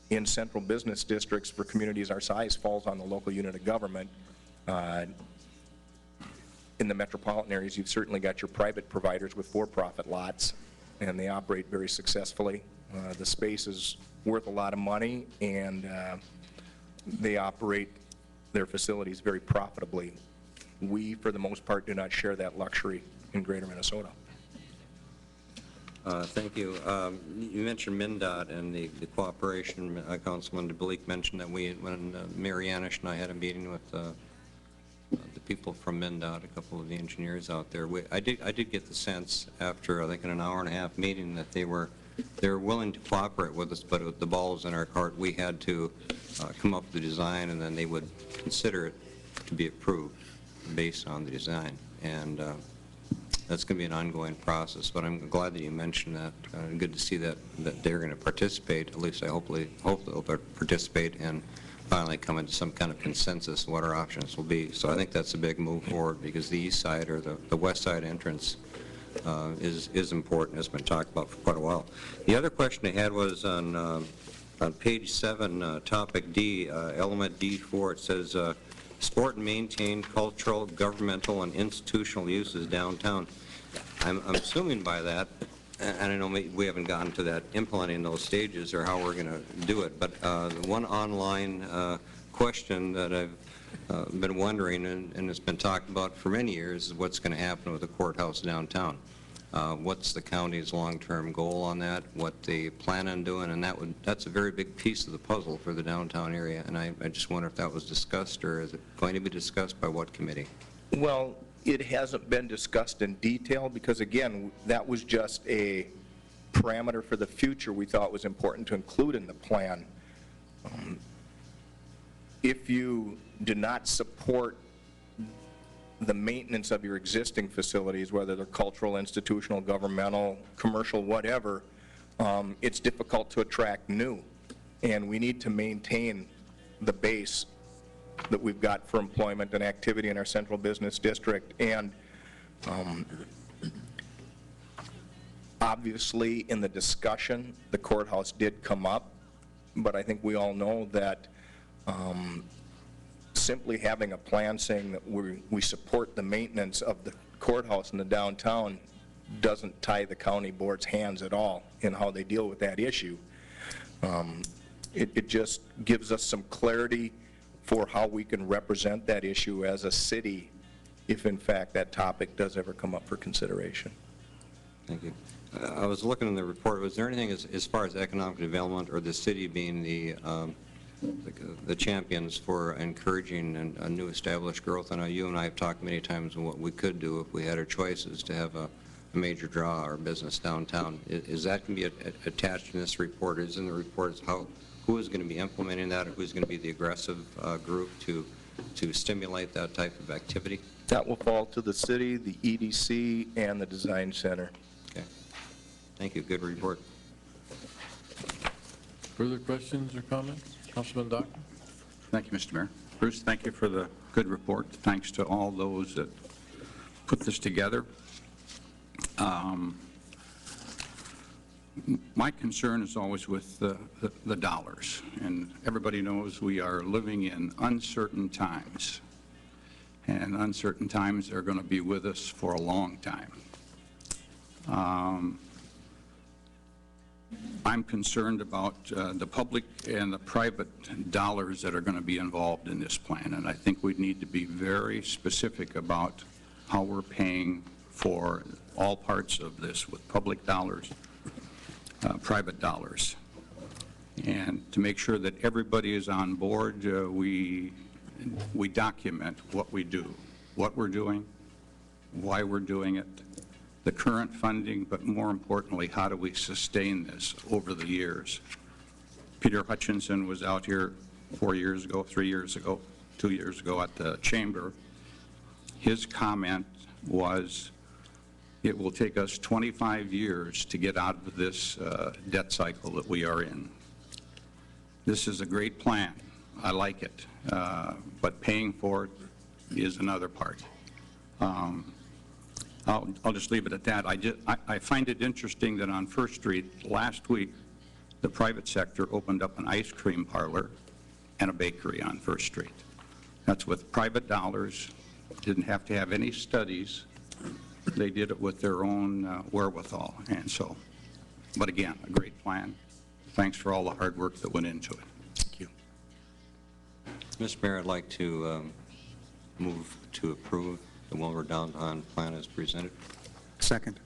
in central business districts for communities our size falls on the local unit of government. in the metropolitan areas, you've certainly got your private providers with for-profit lots, and they operate very successfully. The space is worth a lot of money, and they operate their facilities very profitably. We, for the most part, do not share that luxury in greater Minnesota. Thank you. You mentioned MnDOT and the cooperation. Councilman DeBleek mentioned that when Mayor Yanish and I had a meeting with the people from MnDOT, a couple of the engineers out there, I did get the sense after, I think, an hour-and-a-half meeting that they were willing to cooperate with us, but with the balls in our court, we had to come up with the design, and then they would consider it to be approved based on the design. And that's going to be an ongoing process, but I'm glad that you mentioned that. Good to see that they're going to participate. At least I hope they'll participate and finally come into some kind of consensus what our options will be. So I think that's a big move forward, because the east side or the west side entrance is important. It's been talked about for quite a while. The other question I had was on page 7, topic D, element D4. It says support and maintain cultural, governmental, and institutional uses downtown. I'm assuming by that, and I know we haven't gotten to that implementing those stages or how we're going to do it, but one online question that I've been wondering, and it's been talked about for many years, is what's going to happen with the courthouse downtown. What's the county's long-term goal on that, what they plan on doing, and that's a very big piece of the puzzle for the downtown area, and I just wonder if that was discussed, or is it going to be discussed by what committee? Well, it hasn't been discussed in detail because, again, that was just a parameter for the future we thought was important to include in the plan. If you do not support the maintenance of your existing facilities, whether they're cultural, institutional, governmental, commercial, whatever, it's difficult to attract new. And we need to maintain the base that we've got for employment and activity in our central business district. And obviously, in the discussion, the courthouse did come up, but I think we all know that simply having a plan saying that we support the maintenance of the courthouse in the downtown doesn't tie the county board's hands at all in how they deal with that issue. It just gives us some clarity for how we can represent that issue as a city if, in fact, that topic does ever come up for consideration. Thank you. I was looking in the report. Was there anything as far as economic development or the city being the champions for encouraging a new established growth? I know you and I have talked many times on what we could do if we had our choices to have a major draw our business downtown. Is that going to be attached in this report? Is in the report who is going to be implementing that, or who's going to be the aggressive group to stimulate that type of activity? That will fall to the city, the EDC, and the design center. Okay. Thank you. Good report. Further questions or comments? Councilman Dock? Thank you, Mr. Mayor. Bruce, thank you for the good report. Thanks to all those that put this together. My concern is always with the dollars, and everybody knows we are living in uncertain times, and uncertain times are going to be with us for a long time. I'm concerned about the public and the private dollars that are going to be involved in this plan, and I think we need to be very specific about how we're paying for all parts of this with public dollars, private dollars. And to make sure that everybody is on board, we document what we do, what we're doing, why we're doing it, the current funding, but more importantly, how do we sustain this over the years? Peter Hutchinson was out here 4 years ago, 3 years ago, 2 years ago at the chamber. His comment was, it will take us 25 years to get out of this debt cycle that we are in. This is a great plan. I like it. But paying for it is another part. I'll just leave it at that. I find it interesting that on First Street last week, the private sector opened up an ice cream parlor and a bakery on First Street. That's with private dollars, didn't have to have any studies. They did it with their own wherewithal, and so, but again, a great plan. Thanks for all the hard work that went into it. Thank you. Mr. Mayor, I'd like to move to approve the Willmar downtown plan as presented. Second.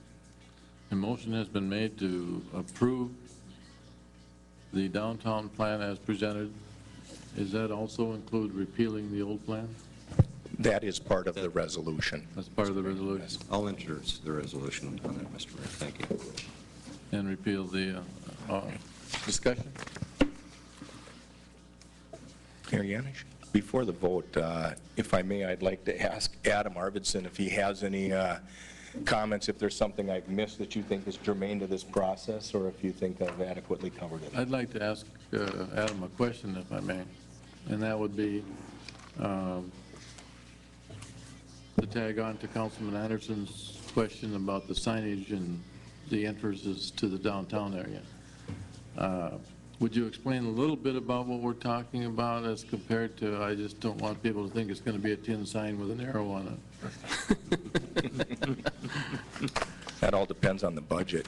A motion has been made to approve the downtown plan as presented. Does that also include repealing the old plan? That is part of the resolution. That's part of the resolution. I'll introduce the resolution on that, Mr. Mayor. Thank you. And repeal the discussion? Mayor Yanish, before the vote, if I may, I'd like to ask Adam Arvidsson if he has any comments, if there's something I've missed that you think is germane to this process, or if you think I've adequately covered it. I'd like to ask Adam a question, if I may, and that would be to tag on to Councilman Anderson's question about the signage and the entrances to the downtown area. Would you explain a little bit about what we're talking about as compared to, I just don't want people to think it's going to be a tin sign with an arrow on it. That all depends on the budget.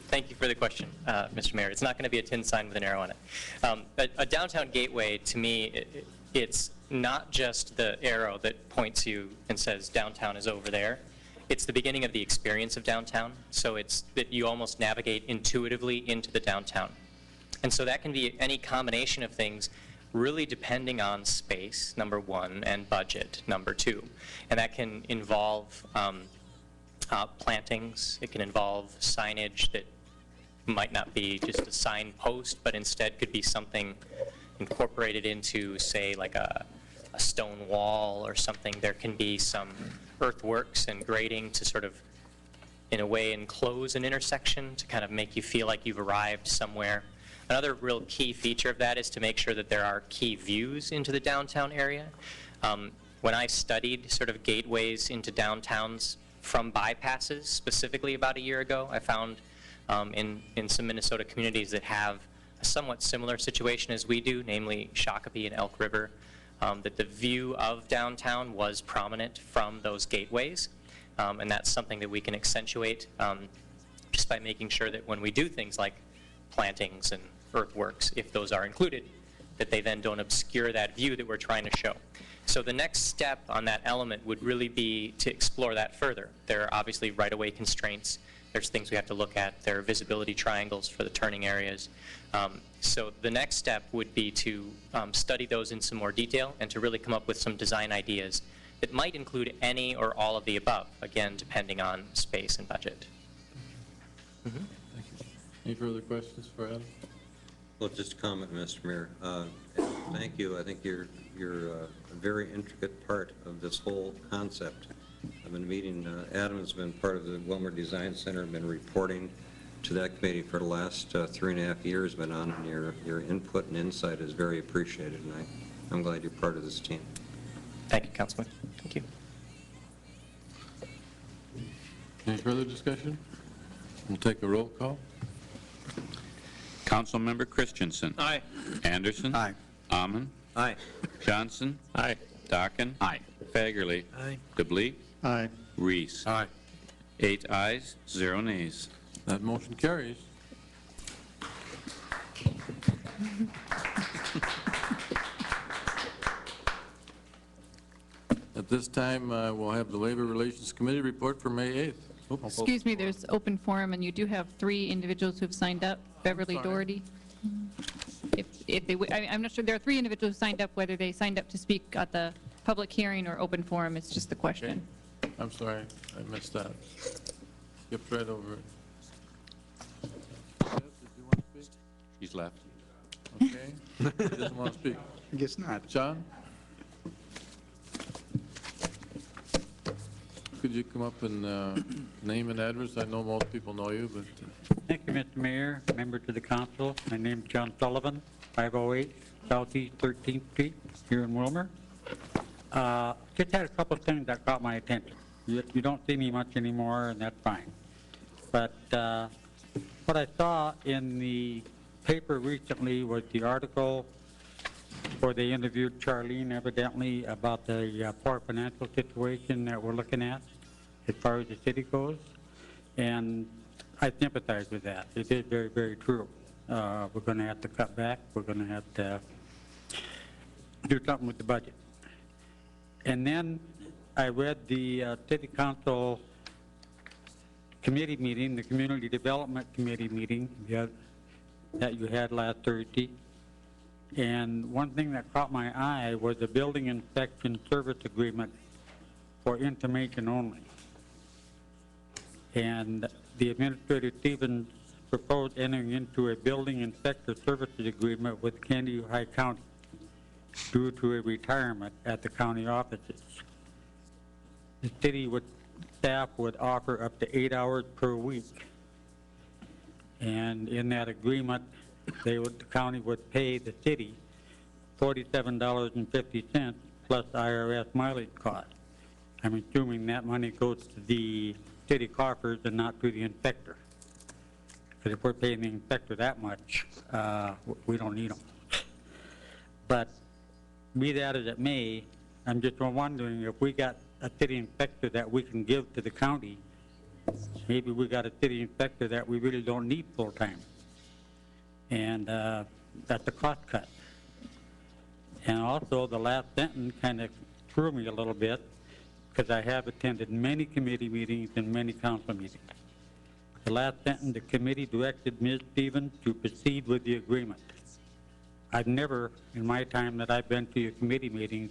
Thank you for the question, Mr. Mayor. It's not going to be a tin sign with an arrow on it. A downtown gateway, to me, it's not just the arrow that points you and says downtown is over there. It's the beginning of the experience of downtown, so it's that you almost navigate intuitively into the downtown. And so that can be any combination of things, really depending on space, number one, and budget, number two. And that can involve plantings. It can involve signage that might not be just a sign post, but instead could be something incorporated into, say, like a stone wall or something. There can be some earthworks and grading to sort of, in a way, enclose an intersection to kind of make you feel like you've arrived somewhere. Another real key feature of that is to make sure that there are key views into the downtown area. When I studied sort of gateways into downtowns from bypasses, specifically about a year ago, I found in some Minnesota communities that have a somewhat similar situation as we do, namely Shakopee and Elk River, that the view of downtown was prominent from those gateways. And that's something that we can accentuate just by making sure that when we do things like plantings and earthworks, if those are included, that they then don't obscure that view that we're trying to show. So the next step on that element would really be to explore that further. There are obviously right-of-way constraints. There's things we have to look at. There are visibility triangles for the turning areas. So the next step would be to study those in some more detail and to really come up with some design ideas that might include any or all of the above, again, depending on space and budget. Thank you. Any further questions for Adam? Well, just a comment, Mr. Mayor. Thank you. I think you're a very intricate part of this whole concept. I've been meeting, Adam has been part of the Willmar Design Center, been reporting to that committee for the last 3.5 years, been on, and your input and insight is very appreciated, and I'm glad you're part of this team. Thank you, Councilman. Thank you. Any further discussion? We'll take a roll call. Councilmember Christensen. Aye. Anderson. Aye. Amon. Aye. Johnson. Aye. Dockin. Aye. Fagerly. Aye. DeBleek. Aye. Reese. Aye. 8 ayes, 0 nays. That motion carries. At this time, we'll have the Labor Relations Committee report for May 8th. Oops. Excuse me, there's open forum, and you do have 3 individuals who've signed up. Beverly Doherty. If they, I'm not sure, there are 3 individuals who signed up, whether they signed up to speak at the public hearing or open forum, it's just the question. Okay. I'm sorry, I missed that. Skipped right over it. Deb, did you want to speak? He's left. Okay. He doesn't want to speak. I guess not. John? Could you come up and name and address? I know most people know you, but... Thank you, Mr. Mayor, member to the council. My name is John Sullivan, 508 Southeast 13th Street here in Willmar. Just had a couple of things that caught my attention. You don't see me much anymore, and that's fine. But what I saw in the paper recently was the article where they interviewed Charlene evidently about the poor financial situation that we're looking at as far as the city goes. And I sympathize with that. It is very, very true. We're going to have to cut back. We're going to have to do something with the budget. And then I read the city council committee meeting, the community development committee meeting that you had last Thursday. And one thing that caught my eye was the building inspection service agreement for information only. And the Administrator Stevens proposed entering into a building inspector services agreement with Kennedy High County due to a retirement at the county offices. The city staff would offer up to 8 hours per week. And in that agreement, the county would pay the city $47.50 plus IRS mileage cost. I'm assuming that money goes to the city coffers and not to the inspector. Because if we're paying the inspector that much, we don't need them. But be that as it may, I'm just wondering if we got a city inspector that we can give to the county, maybe we got a city inspector that we really don't need full-time. And that's a cost cut. And also the last sentence kind of threw me a little bit because I have attended many committee meetings and many council meetings. The last sentence, the committee directed Ms. Stevens to proceed with the agreement. I've never, in my time that I've been to a committee meeting,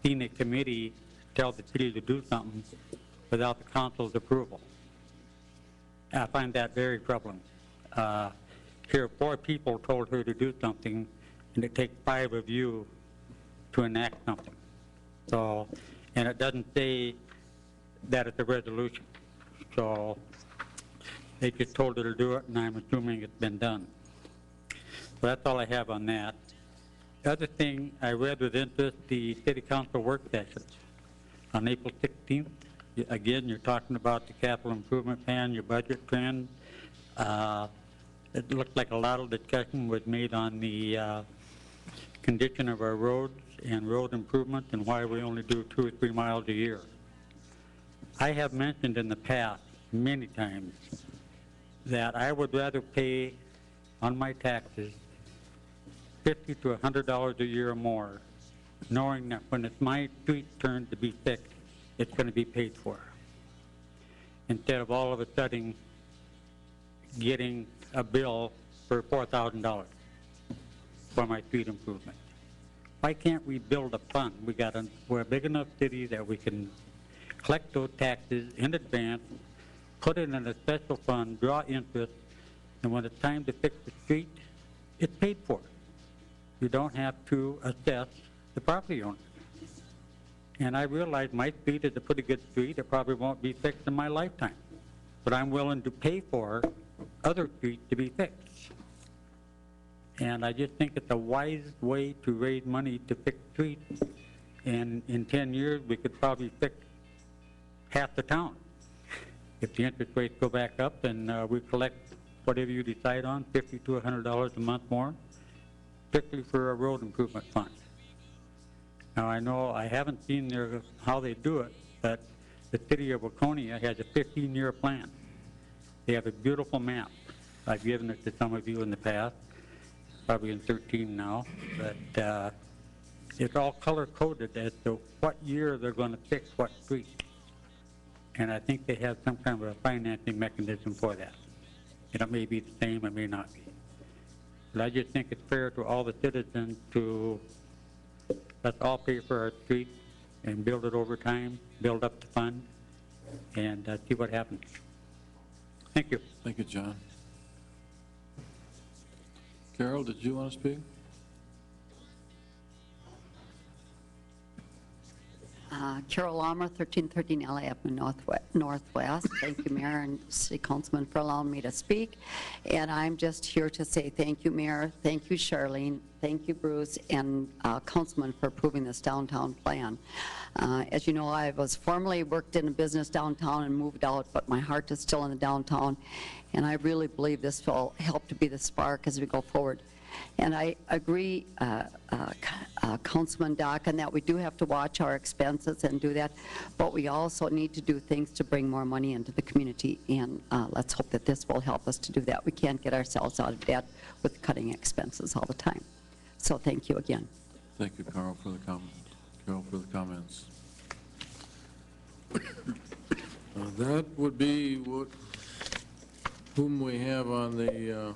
seen a committee tell the city to do something without the council's approval. I find that very troubling. Here, 4 people told her to do something, and it takes 5 of you to enact something. So, and it doesn't say that it's a resolution. So they just told her to do it, and I'm assuming it's been done. So that's all I have on that. The other thing I read with interest, the city council work sessions on April 16th. Again, you're talking about the capital improvement plan, your budget trend. It looked like a lot of discussion was made on the condition of our roads and road improvement and why we only do 2 or 3 miles a year. I have mentioned in the past many times that I would rather pay on my taxes $50 to $100 a year or more, knowing that when it's my street turn to be fixed, it's going to be paid for, instead of all of a sudden getting a bill for $4,000 for my street improvement. Why can't we build a fund? We're a big enough city that we can collect those taxes in advance, put it in a special fund, draw interest, and when it's time to fix the street, it's paid for. You don't have to assess the property owner. And I realize my street is a pretty good street. It probably won't be fixed in my lifetime. But I'm willing to pay for other streets to be fixed. And I just think it's a wise way to raise money to fix streets. And in 10 years, we could probably fix half the town. If the interest rates go back up and we collect whatever you decide on, $50 to $100 a month more, particularly for a road improvement fund. Now, I know I haven't seen how they do it, but the city of Waconia has a 15-year plan. They have a beautiful map. I've given it to some of you in the past, probably in 13 now, but it's all color-coded as to what year they're going to fix what street. And I think they have some kind of a financing mechanism for that. And it may be the same, it may not be. But I just think it's fair to all the citizens to let's all pay for our street and build it over time, build up the fund, and see what happens. Thank you. Thank you, John. Carol, did you want to speak? Carol Lommer, 1313 LA Avenue Northwest. Thank you, Mayor and City Councilman, for allowing me to speak. And I'm just here to say thank you, Mayor, thank you, Charlene, thank you, Bruce, and Councilman for approving this downtown plan. As you know, I was formerly worked in a business downtown and moved out, but my heart is still in the downtown. And I really believe this will help to be the spark as we go forward. And I agree, Councilman Dockin, that we do have to watch our expenses and do that, but we also need to do things to bring more money into the community, and let's hope that this will help us to do that. We can't get ourselves out of debt with cutting expenses all the time. So thank you again. Thank you, Carol, for the comments. Carol, for the comments. That would be whom we have on the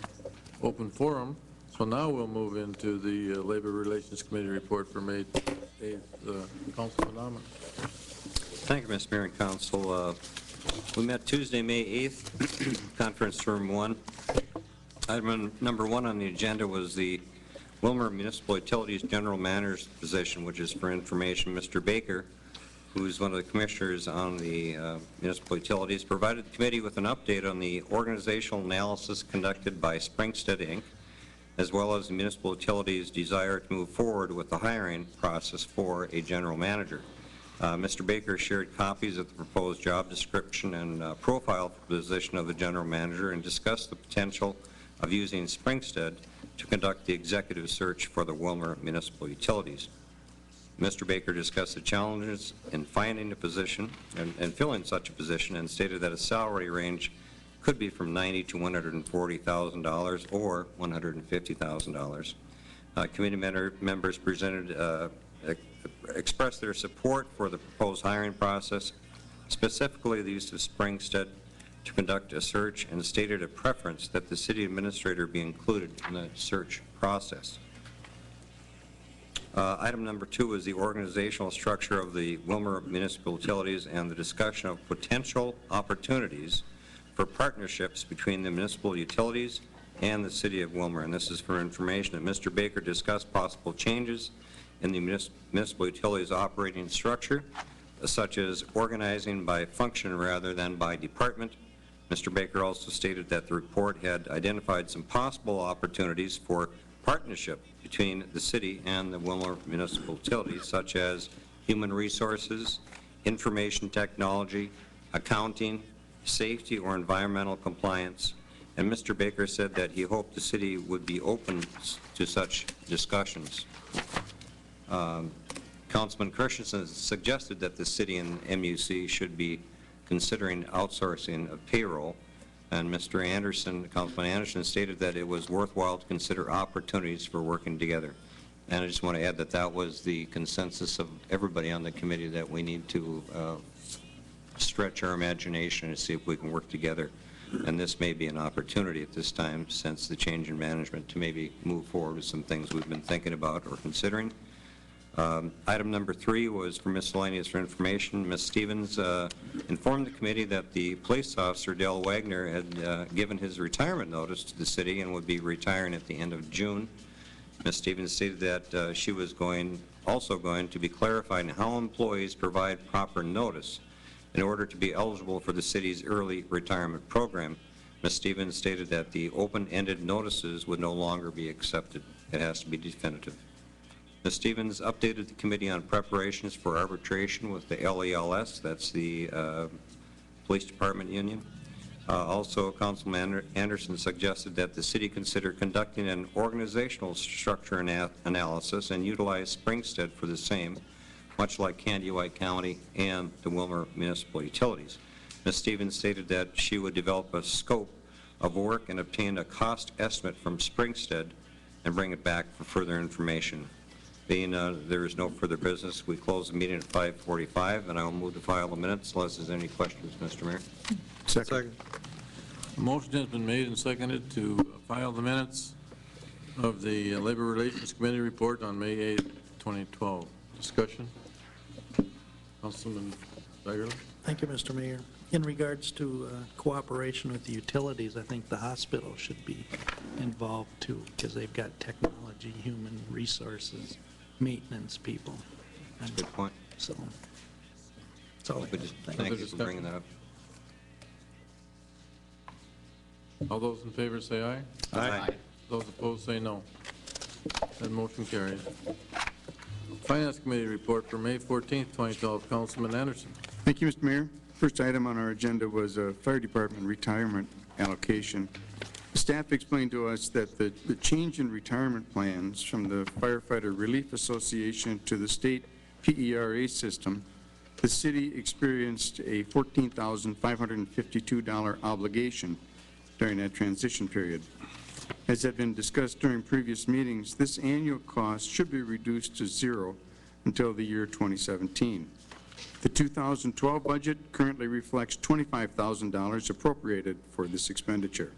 open forum. So now we'll move into the Labor Relations Committee report for May 8th. Councilman Ahmed. Thank you, Mr. Mayor and Council. We met Tuesday, May 8th, conference room 1. Item number 1 on the agenda was the Willmar Municipal Utilities General Manager's position, which is for information. Mr. Baker, who's one of the commissioners on the municipal utilities, provided the committee with an update on the organizational analysis conducted by Springstead, Inc., as well as the municipal utilities' desire to move forward with the hiring process for a general manager. Mr. Baker shared copies of the proposed job description and profile for the position of the general manager and discussed the potential of using Springstead to conduct the executive search for the Willmar Municipal Utilities. Mr. Baker discussed the challenges in finding a position and filling such a position, and stated that a salary range could be from $90,000 to $140,000 or $150,000. Committee members expressed their support for the proposed hiring process, specifically the use of Springstead to conduct a search, and stated a preference that the city administrator be included in the search process. Item number 2 is the organizational structure of the Willmar Municipal Utilities and the discussion of potential opportunities for partnerships between the municipal utilities and the city of Willmar. And this is for information that Mr. Baker discussed possible changes in the municipal utilities operating structure, such as organizing by function rather than by department. Mr. Baker also stated that the report had identified some possible opportunities for partnership between the city and the Willmar Municipal Utilities, such as human resources, information technology, accounting, safety or environmental compliance. And Mr. Baker said that he hoped the city would be open to such discussions. Councilman Christensen suggested that the city and MUC should be considering outsourcing of payroll, and Mr. Anderson, Councilman Anderson, stated that it was worthwhile to consider opportunities for working together. And I just want to add that that was the consensus of everybody on the committee, that we need to stretch our imagination and see if we can work together. And this may be an opportunity at this time, since the change in management, to maybe move forward with some things we've been thinking about or considering. Item number 3 was for miscellaneous for information. Ms. Stevens informed the committee that the police officer, Dale Wagner, had given his retirement notice to the city and would be retiring at the end of June. Ms. Stevens stated that she was also going to be clarifying how employees provide proper notice in order to be eligible for the city's early retirement program. Ms. Stevens stated that the open-ended notices would no longer be accepted. It has to be definitive. Ms. Stevens updated the committee on preparations for arbitration with the LELS, that's the Police Department Union. Also, Councilman Anderson suggested that the city consider conducting an organizational structure analysis and utilize Springstead for the same, much like Candy-White County and the Willmar Municipal Utilities. Ms. Stevens stated that she would develop a scope of work and obtain a cost estimate from Springstead and bring it back for further information. Being there is no further business, we close the meeting at 5:45, and I will move to file the minutes unless there's any questions, Mr. Mayor. Second. A motion has been made and seconded to file the minutes of the Labor Relations Committee report on May 8, 2012. Discussion? Councilman Steigerle. Thank you, Mr. Mayor. In regards to cooperation with the utilities, I think the hospital should be involved too, because they've got technology, human resources, maintenance people. That's a good point. So, that's all I have. Thank you for bringing that up. All those in favor say aye. Aye. Those opposed say no. That motion carries. Finance Committee report for May 14, 2012. Councilman Anderson. Thank you, Mr. Mayor. First item on our agenda was a fire department retirement allocation. Staff explained to us that the change in retirement plans from the Firefighter Relief Association to the state PERA system, the city experienced a $14,552 obligation during that transition period. As had been discussed during previous meetings, this annual cost should be reduced to zero until the year 2017. The 2012 budget currently reflects $25,000 appropriated for this expenditure.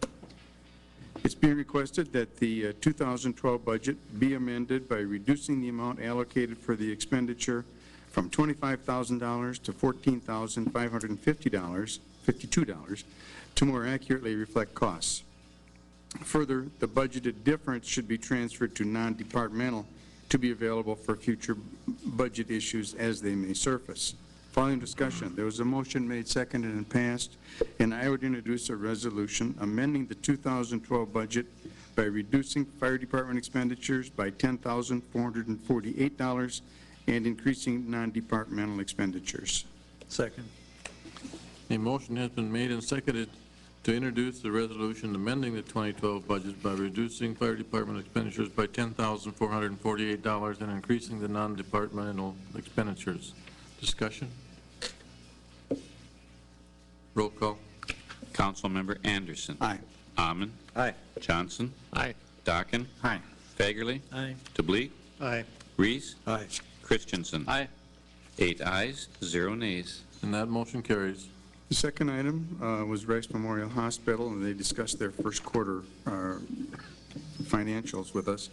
It's being requested that the 2012 budget be amended by reducing the amount allocated for the expenditure from $25,000 to $14,552 to more accurately reflect costs. Further, the budgeted difference should be transferred to non-departmental to be available for future budget issues as they may surface. Following discussion, there was a motion made, seconded, and passed, and I would introduce a resolution amending the 2012 budget by reducing fire department expenditures by $10,448 and increasing non-departmental expenditures. Second. A motion has been made and seconded to introduce the resolution amending the 2012 budget by reducing fire department expenditures by $10,448 and increasing the non-departmental expenditures. Discussion? Roll call. Councilmember Anderson. Aye. Amon. Aye. Johnson. Aye. Dockin. Aye. Fagerly. Aye. DeBleek. Aye. Reese. Aye. Christensen. Aye. 8 ayes, 0 nays. And that motion carries. The second item was Rice Memorial Hospital, and they discussed their first quarter financials with us.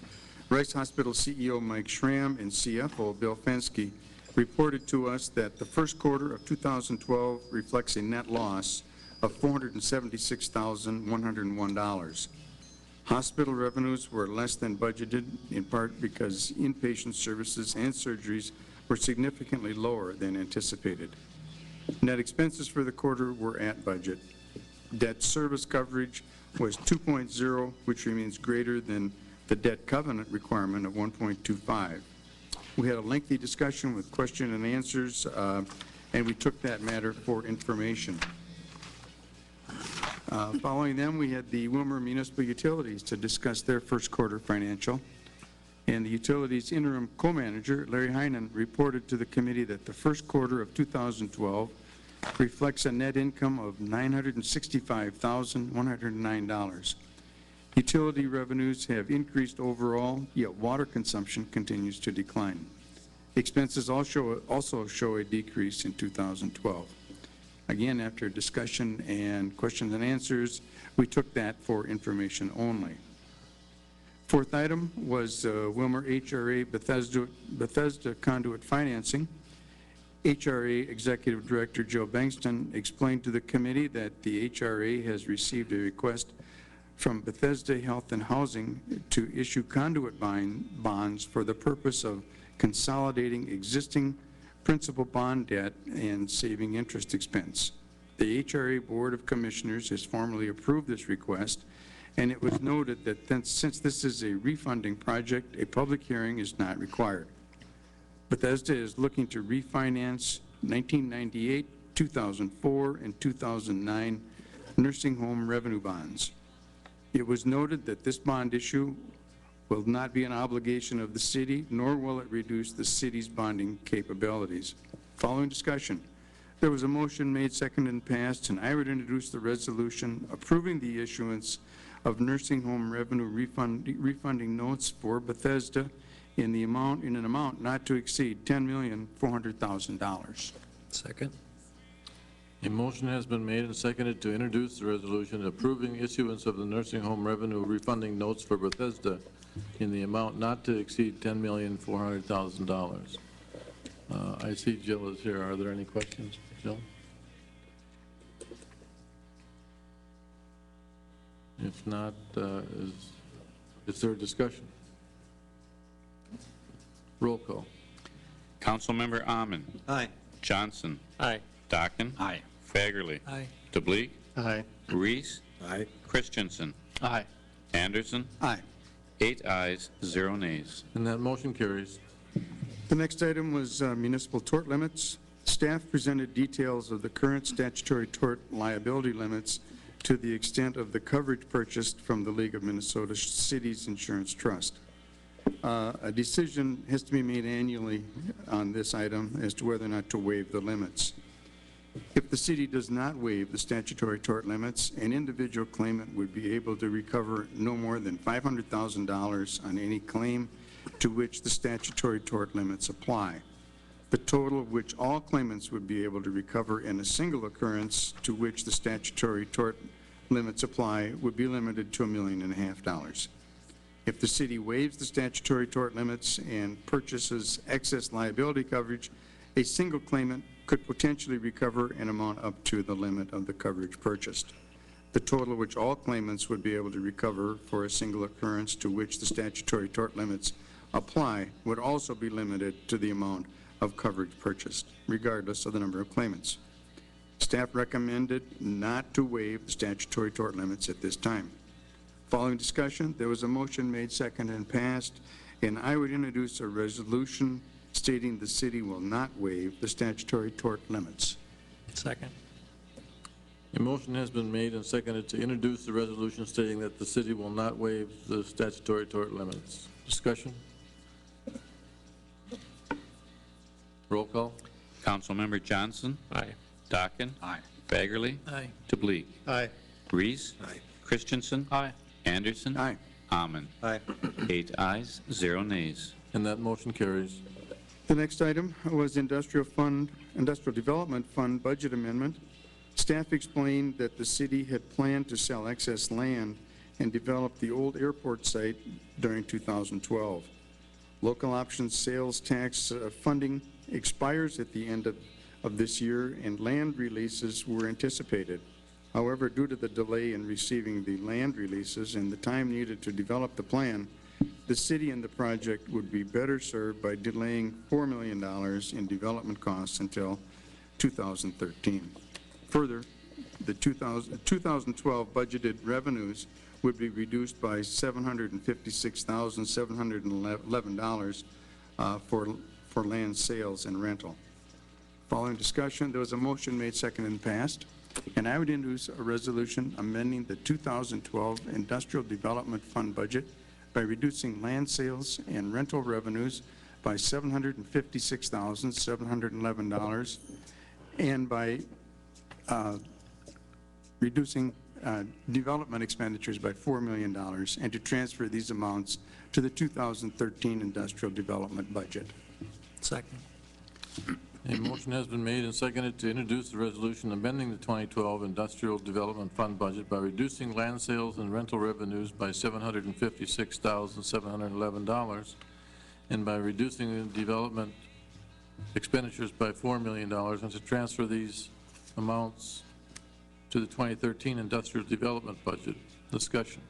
Rice Hospital CEO Mike Schramm and CFO Bill Fensky reported to us that the first quarter of 2012 reflects a net loss of $476,101. Hospital revenues were less than budgeted, in part because inpatient services and surgeries were significantly lower than anticipated. Net expenses for the quarter were at budget. Debt service coverage was 2.0, which remains greater than the debt covenant requirement of 1.25. We had a lengthy discussion with question and answers, and we took that matter for information. Following them, we had the Willmar Municipal Utilities to discuss their first quarter financial. And the utilities interim co-manager, Larry Heinen, reported to the committee that the first quarter of 2012 reflects a net income of $965,109. Utility revenues have increased overall, yet water consumption continues to decline. Expenses also show a decrease in 2012. Again, after discussion and questions and answers, we took that for information only. Fourth item was Willmar HRA Bethesda Conduit Financing. HRA Executive Director Joe Bankston explained to the committee that the HRA has received a request from Bethesda Health and Housing to issue conduit bonds for the purpose of consolidating existing principal bond debt and saving interest expense. The HRA Board of Commissioners has formally approved this request, and it was noted that since this is a refunding project, a public hearing is not required. Bethesda is looking to refinance 1998, 2004, and 2009 nursing home revenue bonds. It was noted that this bond issue will not be an obligation of the city, nor will it reduce the city's bonding capabilities. Following discussion, there was a motion made, seconded, and passed, and I would introduce the resolution approving the issuance of nursing home revenue refunding notes for Bethesda in an amount not to exceed $10,400,000. Second. A motion has been made and seconded to introduce the resolution approving issuance of the nursing home revenue refunding notes for Bethesda in the amount not to exceed $10,400,000. I see Jill is here. Are there any questions, Jill? If not, is there a discussion? Roll call. Councilmember Amon. Aye. Johnson. Aye. Dockin. Aye. Fagerly. Aye. DeBleek. Aye. Reese. Aye. Christensen. Aye. Anderson. Aye. 8 ayes, 0 nays. And that motion carries. The next item was municipal tort limits. Staff presented details of the current statutory tort liability limits to the extent of the coverage purchased from the League of Minnesota Cities Insurance Trust. A decision has to be made annually on this item as to whether or not to waive the limits. If the city does not waive the statutory tort limits, an individual claimant would be able to recover no more than $500,000 on any claim to which the statutory tort limits apply, the total of which all claimants would be able to recover in a single occurrence to which the statutory tort limits apply would be limited to $1.5 million. If the city waives the statutory tort limits and purchases excess liability coverage, a single claimant could potentially recover an amount up to the limit of the coverage purchased, the total of which all claimants would be able to recover for a single occurrence to which the statutory tort limits apply would also be limited to the amount of coverage purchased, regardless of the number of claimants. Staff recommended not to waive the statutory tort limits at this time. Following discussion, there was a motion made, seconded, and passed, and I would introduce a resolution stating the city will not waive the statutory tort limits. Second. A motion has been made and seconded to introduce the resolution stating that the city will not waive the statutory tort limits. Discussion? Roll call. Councilmember Johnson. Aye. Dockin. Aye. Fagerly. Aye. DeBleek. Aye. Reese. Aye. Christensen. Aye. Anderson. Aye. Amon. Aye. 8 ayes, 0 nays. And that motion carries. The next item was Industrial Development Fund budget amendment. Staff explained that the city had planned to sell excess land and develop the old airport site during 2012. Local option sales tax funding expires at the end of this year, and land releases were anticipated. However, due to the delay in receiving the land releases and the time needed to develop the plan, the city and the project would be better served by delaying $4 million in development costs until 2013. Further, the 2012 budgeted revenues would be reduced by $756,711 for land sales and rental. Following discussion, there was a motion made, seconded, and passed, and I would introduce a resolution amending the 2012 Industrial Development Fund budget by reducing land sales and rental revenues by $756,711 and by reducing development expenditures by $4 million, and to transfer these amounts to the 2013 industrial development budget. Second. A motion has been made and seconded to introduce the resolution amending the 2012 Industrial Development Fund budget by reducing land sales and rental revenues by $756,711 and by reducing the development expenditures by $4 million, and to transfer these amounts to the 2013 Industrial Development budget. Discussion.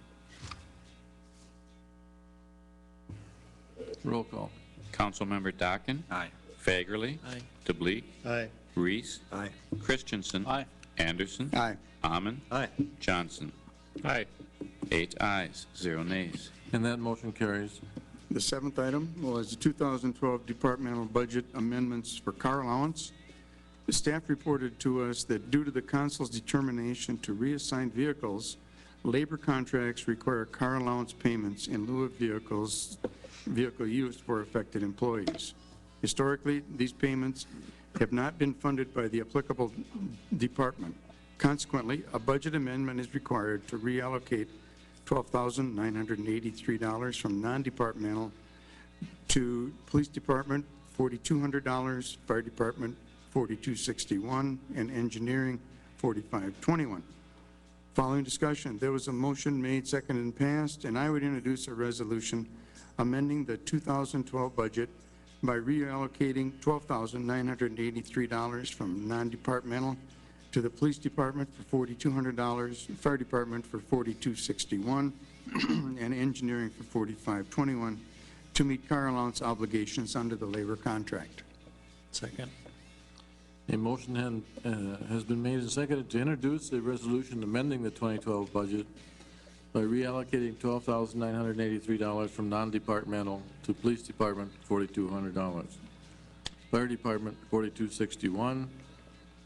Roll call. Councilmember Dockin. Aye. Fagerly. Aye. DeBleek. Aye. Reese. Aye. Christensen. Aye. Anderson. Aye. Amon. Aye. Johnson. Aye. 8 ayes, 0 nays. And that motion carries. The seventh item was the 2012 departmental budget amendments for car allowance. The staff reported to us that due to the council's determination to reassign vehicles, labor contracts require car allowance payments in lieu of vehicle used for affected employees. Historically, these payments have not been funded by the applicable department. Consequently, a budget amendment is required to reallocate $12,983 from non-departmental to police department, $4,200, fire department, $4,261, and engineering, $4,521. Following discussion, there was a motion made, seconded, and passed, and I would introduce a resolution amending the 2012 budget by reallocating $12,983 from non-departmental to the police department for $4,200, fire department for $4,261, and engineering for $4,521 to meet car allowance obligations under the labor contract. Second. A motion has been made and seconded to introduce a resolution amending the 2012 budget by reallocating $12,983 from non-departmental to police department, $4,200, fire department, $4,261,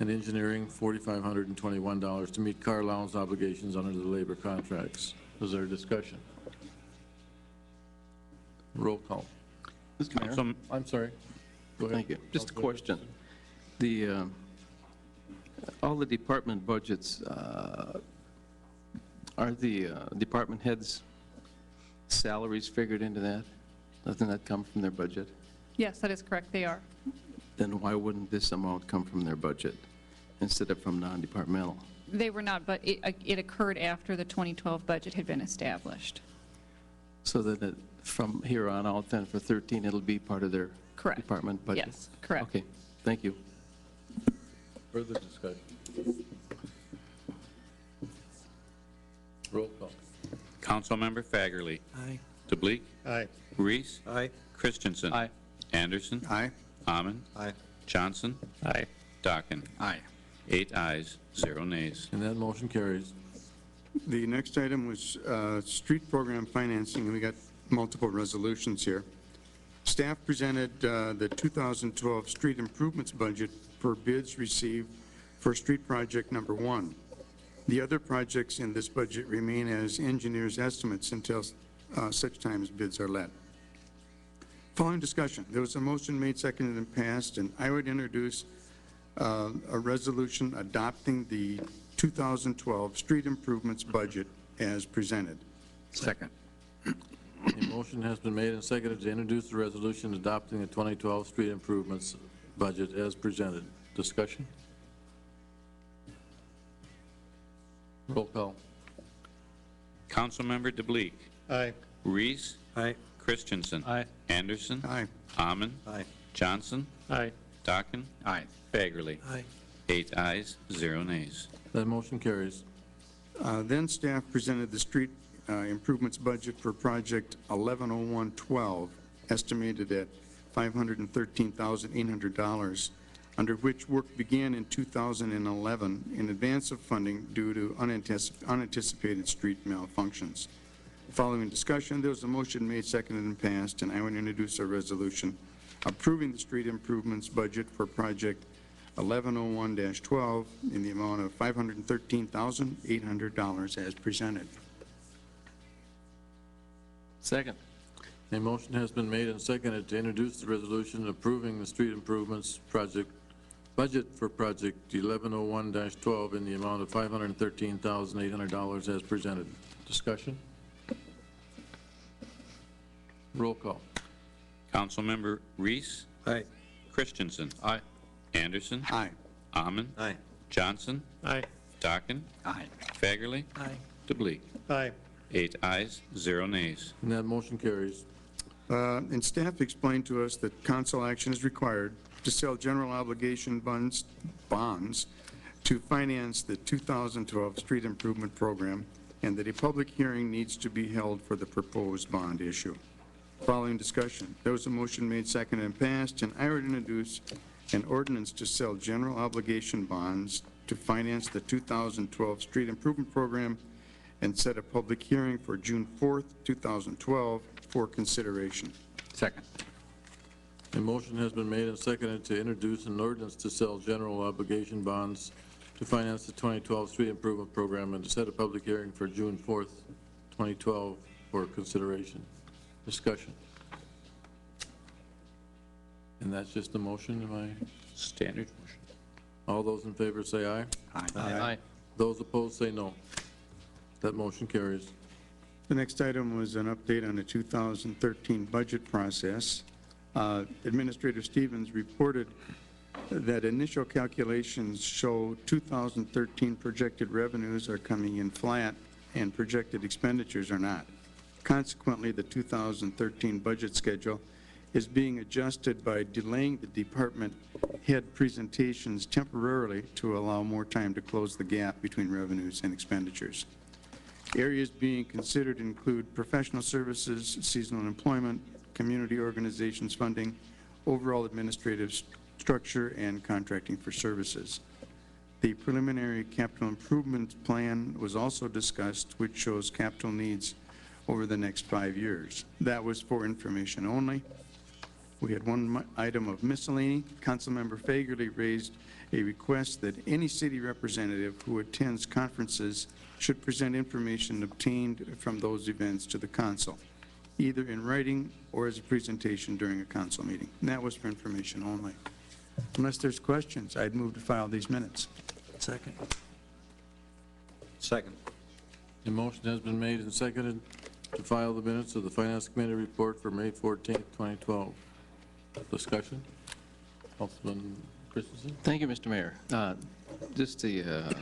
and engineering, $4,521 to meet car allowance obligations under the labor contracts. Is there discussion? Roll call. Mr. Mayor? I'm sorry. Go ahead. Thank you. Just a question. The, all the department budgets, are the department heads' salaries figured into that? Doesn't that come from their budget? Yes, that is correct, they are. Then why wouldn't this amount come from their budget instead of from non-departmental? They were not, but it occurred after the 2012 budget had been established. So that from here on out, then for 13, it'll be part of their Correct. department budget? Yes, correct. Okay, thank you. Further discussion? Roll call. Councilmember Fagerly. Aye. DeBleek. Aye. Reese. Aye. Christensen. Aye. Anderson. Aye. Amon. Aye. Johnson. Aye. Dockin. Aye. 8 ayes, 0 nays. And that motion carries. The next item was street program financing, and we got multiple resolutions here. Staff presented the 2012 street improvements budget for bids received for street project number 1. The other projects in this budget remain as engineers' estimates until such time as bids are let. Following discussion, there was a motion made, seconded, and passed, and I would introduce a resolution adopting the 2012 street improvements budget as presented. Second. A motion has been made and seconded to introduce the resolution adopting the 2012 street improvements budget as presented. Discussion? Roll call. Councilmember DeBleek. Aye. Reese. Aye. Christensen. Aye. Anderson. Aye. Amon. Aye. Johnson. Aye. Dockin. Aye. Fagerly. Aye. 8 ayes, 0 nays. That motion carries. Then staff presented the street improvements budget for project 110112, estimated at $513,800, under which work began in 2011 in advance of funding due to unanticipated street malfunctions. Following discussion, there was a motion made, seconded, and passed, and I would introduce a resolution approving the street improvements budget for project 1101-12 in the amount of $513,800 as presented. Second. A motion has been made and seconded to introduce the resolution approving the street improvements project budget for project 1101-12 in the amount of $513,800 as presented. Discussion? Roll call. Councilmember Reese. Aye. Christensen. Aye. Anderson. Aye. Amon. Aye. Johnson. Aye. Dockin. Aye. Fagerly. Aye. DeBleek. Aye. 8 ayes, 0 nays. And that motion carries. And staff explained to us that council action is required to sell general obligation bonds to finance the 2012 street improvement program, and that a public hearing needs to be held for the proposed bond issue. Following discussion, there was a motion made, seconded, and passed, and I would introduce an ordinance to sell general obligation bonds to finance the 2012 street improvement program and set a public hearing for June 4th, 2012 for consideration. Second. A motion has been made and seconded to introduce an ordinance to sell general obligation bonds to finance the 2012 street improvement program and to set a public hearing for June 4th, 2012 for consideration. Discussion. And that's just a motion, am I? Standard motion. All those in favor say aye. Aye. Aye. Those opposed say no. That motion carries. The next item was an update on the 2013 budget process. Administrator Stevens reported that initial calculations show 2013 projected revenues are coming in flat and projected expenditures are not. Consequently, the 2013 budget schedule is being adjusted by delaying the department head presentations temporarily to allow more time to close the gap between revenues and expenditures. Areas being considered include professional services, seasonal employment, community organizations funding, overall administrative structure, and contracting for services. The preliminary capital improvement plan was also discussed, which shows capital needs over the next 5 years. That was for information only. We had one item of miscellany. Councilmember Fagerly raised a request that any city representative who attends conferences should present information obtained from those events to the council, either in writing or as a presentation during a council meeting. And that was for information only. Unless there's questions, I'd move to file these minutes. Second. Second. The motion has been made and seconded to file the minutes of the Finance Committee report for May 14th, 2012. Discussion? Councilman Christensen? Thank you, Mr. Mayor. Just a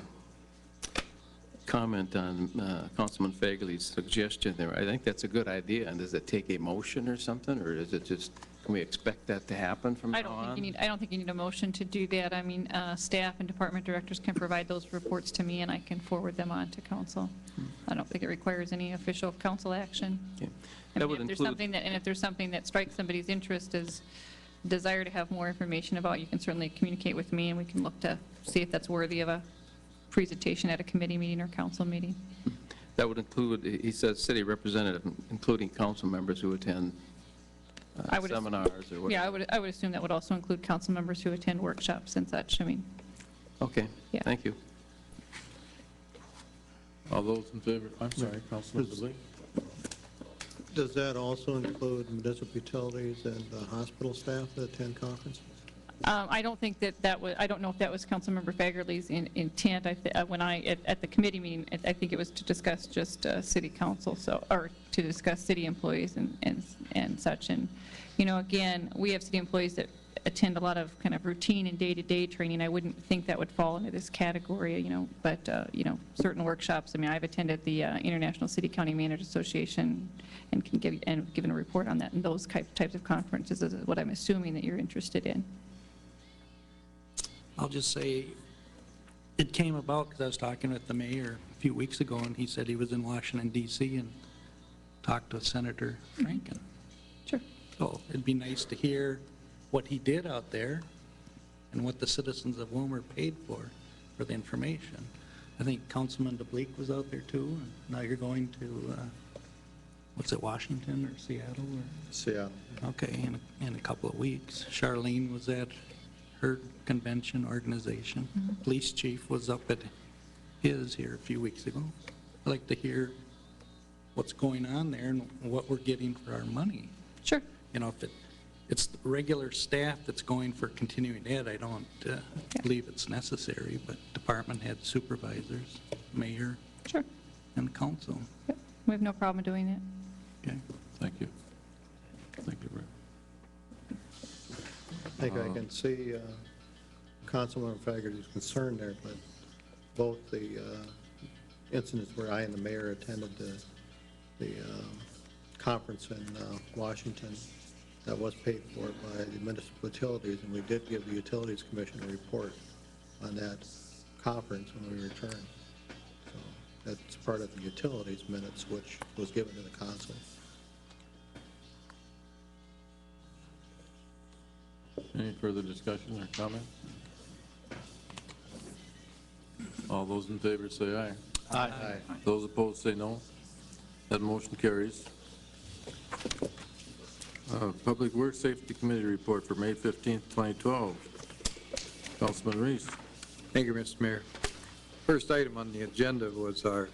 comment on Councilman Fagerly's suggestion there. I think that's a good idea. And does it take a motion or something, or is it just, can we expect that to happen from now on? I don't think you need a motion to do that. I mean, staff and department directors can provide those reports to me, and I can forward them on to council. I don't think it requires any official council action. Okay. I mean, if there's something that strikes somebody's interest as desire to have more information about, you can certainly communicate with me, and we can look to see if that's worthy of a presentation at a committee meeting or council meeting. That would include, he says, city representative, including council members who attend seminars or whatever. Yeah, I would assume that would also include council members who attend workshops and such. I mean. Okay. Yeah. Thank you. All those in favor? I'm sorry, Councilman DeBlee. Does that also include municipal utilities and hospital staff that attend conferences? I don't think that was, I don't know if that was Councilmember Fagerly's intent. When at the committee meeting, I think it was to discuss just city council, or to discuss city employees and such. And, you know, again, we have city employees that attend a lot of kind of routine and day-to-day training. I wouldn't think that would fall into this category, you know, but, you know, certain workshops. I mean, I've attended the International City County Managers Association and can given a report on that, and those types of conferences is what I'm assuming that you're interested in. I'll just say it came about because I was talking with the mayor a few weeks ago, and he said he was in Washington, D.C. and talked to Senator Franken. Sure. So it'd be nice to hear what he did out there and what the citizens of Willmar paid for the information. I think Councilman DeBleek was out there too, and now you're going to, what's it, Washington or Seattle? Seattle. Okay, in a couple of weeks. Charlene was at her convention organization. Police chief was up at his here a few weeks ago. I'd like to hear what's going on there and what we're getting for our money. Sure. You know, if it's the regular staff that's going for continuing ed, I don't believe it's necessary, but department head, supervisors, mayor, sure, and council. Yep. We have no problem doing that. Okay. Thank you. Thank you, Rick. I think I can see Councilmember Fagerty's concern there, but both the incidents where I and the mayor attended the conference in Washington that was paid for by the municipal utilities, and we did give the Utilities Commission a report on that conference when we returned. So that's part of the utilities minutes, which was given to the council. Any further discussion or comment? All those in favor say aye. Aye. Those opposed say no. That motion carries. Public Works Safety Committee report for May 15th, 2012. Councilman Reese. Thank you, Mr. Mayor. First item on the agenda was our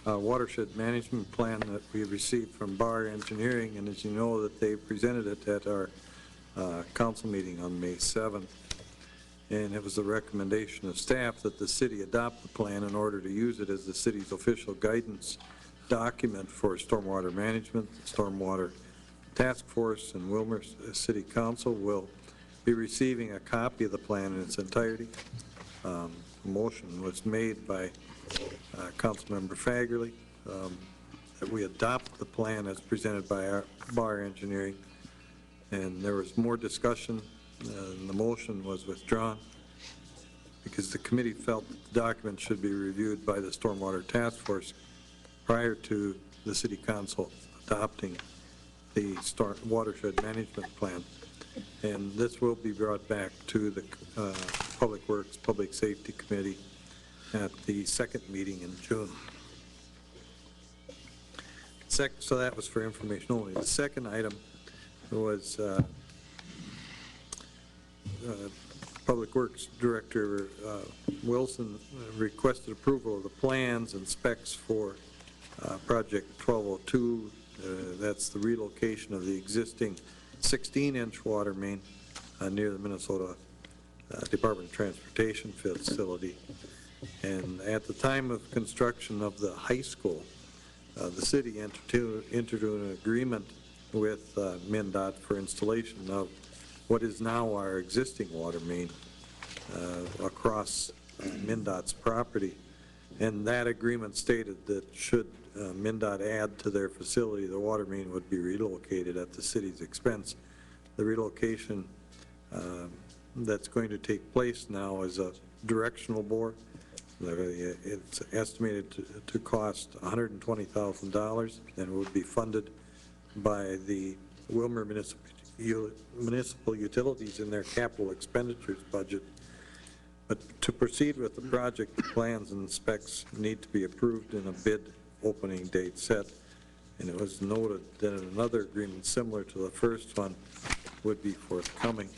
watershed management plan that we received from Bar Engineering, and as you know, that they presented it at our council meeting on May 7th. And it was a recommendation of staff that the city adopt the plan in order to use it as the city's official guidance document for stormwater management. The Stormwater Task Force and Willmar City Council will be receiving a copy of the plan in its entirety. A motion was made by Councilmember Fagerly that we adopt the plan as presented by our Bar Engineering. And there was more discussion, and the motion was withdrawn because the committee felt that the document should be reviewed by the Stormwater Task Force prior to the City Council adopting the watershed management plan. And this will be brought back to the Public Works, Public Safety Committee at the second meeting in June. So that was for information only. The second item was Public Works Director Wilson requested approval of the plans and specs for Project 1202. That's the relocation of the existing 16-inch water main near the Minnesota Department of Transportation facility. And at the time of construction of the high school, the city entered an agreement with MnDOT for installation of what is now our existing water main across MnDOT's property. And that agreement stated that should MnDOT add to their facility, the water main would be relocated at the city's expense. The relocation that's going to take place now is a directional bore. It's estimated to cost $120,000 and would be funded by the Willmar municipal utilities in their capital expenditures budget. But to proceed with the project, the plans and specs need to be approved in a bid opening date set. And it was noted that another agreement similar to the first one would be forthcoming.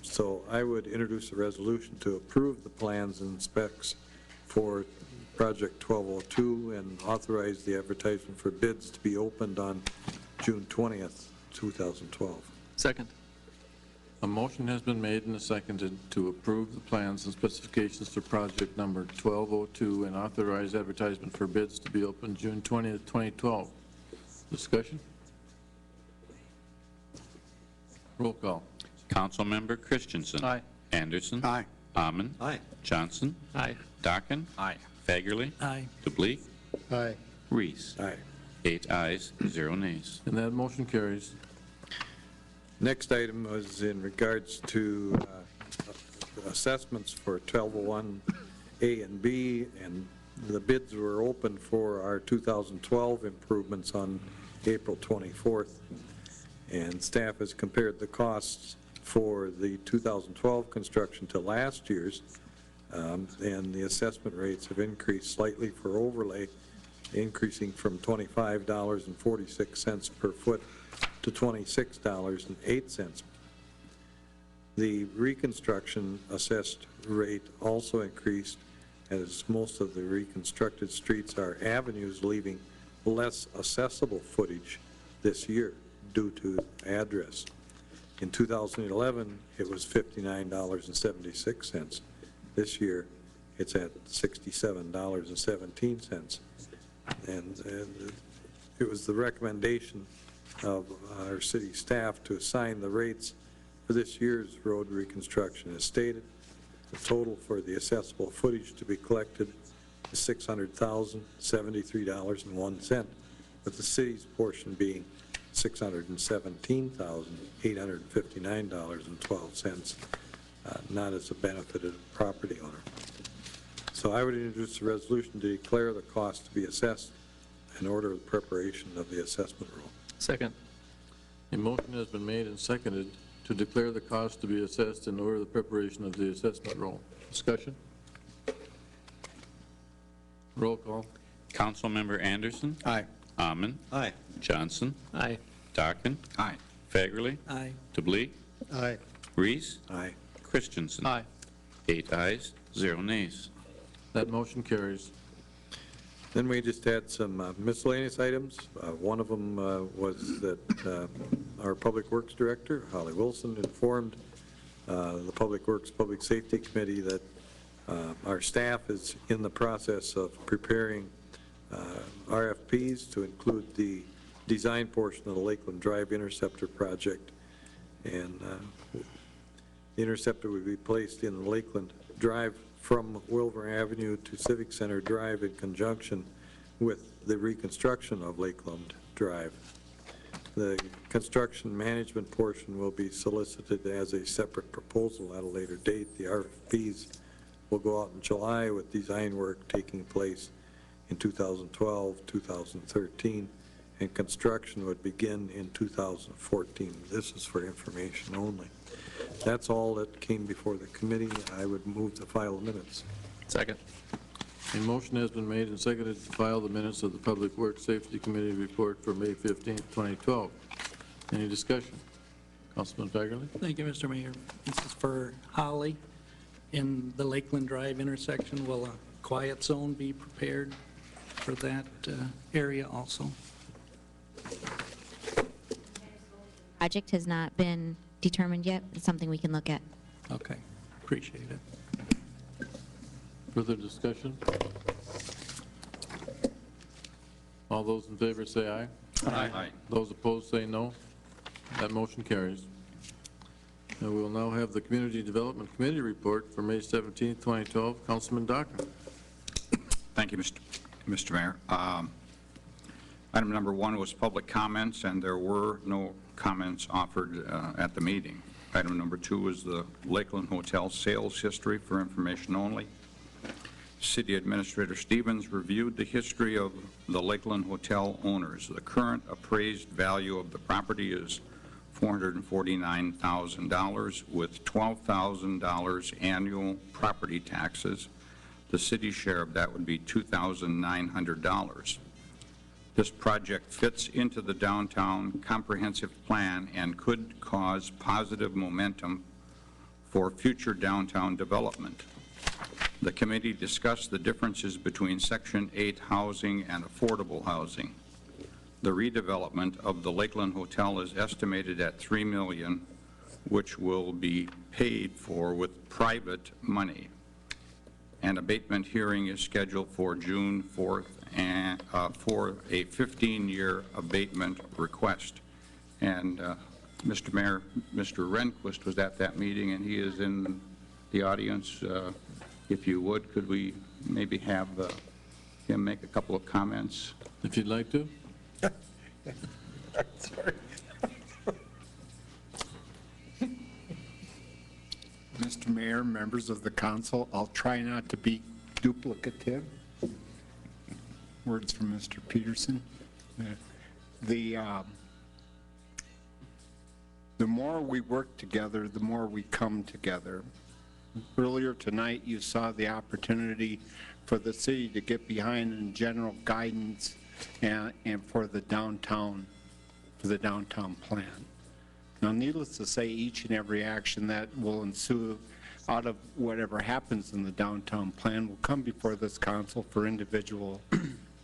So I would introduce a resolution to approve the plans and specs for Project 1202 and authorize the advertisement for bids to be opened on June 20th, 2012. Second. A motion has been made and seconded to approve the plans and specifications for project number 1202 and authorize advertisement for bids to be opened June 20th, 2012. Discussion? Roll call. Councilmember Christensen. Aye. Anderson. Aye. Amman. Aye. Johnson. Aye. Dockin. Aye. Fagerly. Aye. DeBleek. Aye. Reese. Aye. 8 ayes, 0 nays. And that motion carries. Next item was in regards to assessments for 1201A and B, and the bids were open for our 2012 improvements on April 24th. And staff has compared the costs for the 2012 construction to last year's, and the assessment rates have increased slightly for overlay, increasing from $25.46 per foot to $26.08. The reconstruction assessed rate also increased, as most of the reconstructed streets are avenues, leaving less accessible footage this year due to address. In 2011, it was $59.76. This year, it's at $67.17. And it was the recommendation of our city staff to assign the rates for this year's road reconstruction as stated. The total for the accessible footage to be collected is $600,073.01, with the city's portion being $617,859.12, not as a benefit of the property owner. So I would introduce a resolution to declare the cost to be assessed and order the preparation of the assessment roll. Second. A motion has been made and seconded to declare the cost to be assessed and order the preparation of the assessment roll. Discussion? Roll call. Councilmember Anderson. Aye. Amman. Aye. Johnson. Aye. Dockin. Aye. Fagerly. Aye. DeBleek. Aye. Reese. Aye. Christensen. Aye. 8 ayes, 0 nays. That motion carries. Then we just had some miscellaneous items. One of them was that our Public Works Director, Holly Wilson, informed the Public Works Public Safety Committee that our staff is in the process of preparing RFPs to include the design portion of the Lakeland Drive Interceptor project. And the interceptor would be placed in the Lakeland Drive from Willmar Avenue to Civic Center Drive in conjunction with the reconstruction of Lakeland Drive. The construction management portion will be solicited as a separate proposal at a later date. The RFPs will go out in July, with design work taking place in 2012, 2013, and construction would begin in 2014. This is for information only. That's all that came before the committee. I would move to file the minutes. Second. A motion has been made and seconded to file the minutes of the Public Works Safety Committee report for May 15th, 2012. Any discussion? Councilman Fagerly? Thank you, Mr. Mayor. This is for Holly. In the Lakeland Drive intersection, will a quiet zone be prepared for that area also? Project has not been determined yet. It's something we can look at. Okay, appreciate it. Further discussion? All those in favor say aye. Aye. Those opposed say no. That motion carries. And we will now have the Community Development Committee report for May 17, 2012. Councilman Docker. Thank you, Mr. Mayor. Item number 1 was public comments, and there were no comments offered at the meeting. Item number 2 was the Lakeland Hotel sales history for information only. City Administrator Stevens reviewed the history of the Lakeland Hotel owners. The current appraised value of the property is $449,000 with $12,000 annual property taxes. The city's share of that would be $2,900. This project fits into the downtown comprehensive plan and could cause positive momentum for future downtown development. The committee discussed the differences between Section 8 housing and affordable housing. The redevelopment of the Lakeland Hotel is estimated at $3 million, which will be paid for with private money. An abatement hearing is scheduled for June 4th and for a 15-year abatement request. And Mr. Mayor, Mr. Rehnquist was at that meeting, and he is in the audience. If you would, could we maybe have him make a couple of comments? If you'd like to. Sorry. Mr. Mayor, members of the council, I'll try not to be duplicative. Words from Mr. Peterson. The more we work together, the more we come together. Earlier tonight, you saw the opportunity for the city to get behind in general guidance and for the downtown plan. Now, needless to say, each and every action that will ensue out of whatever happens in the downtown plan will come before this council for individual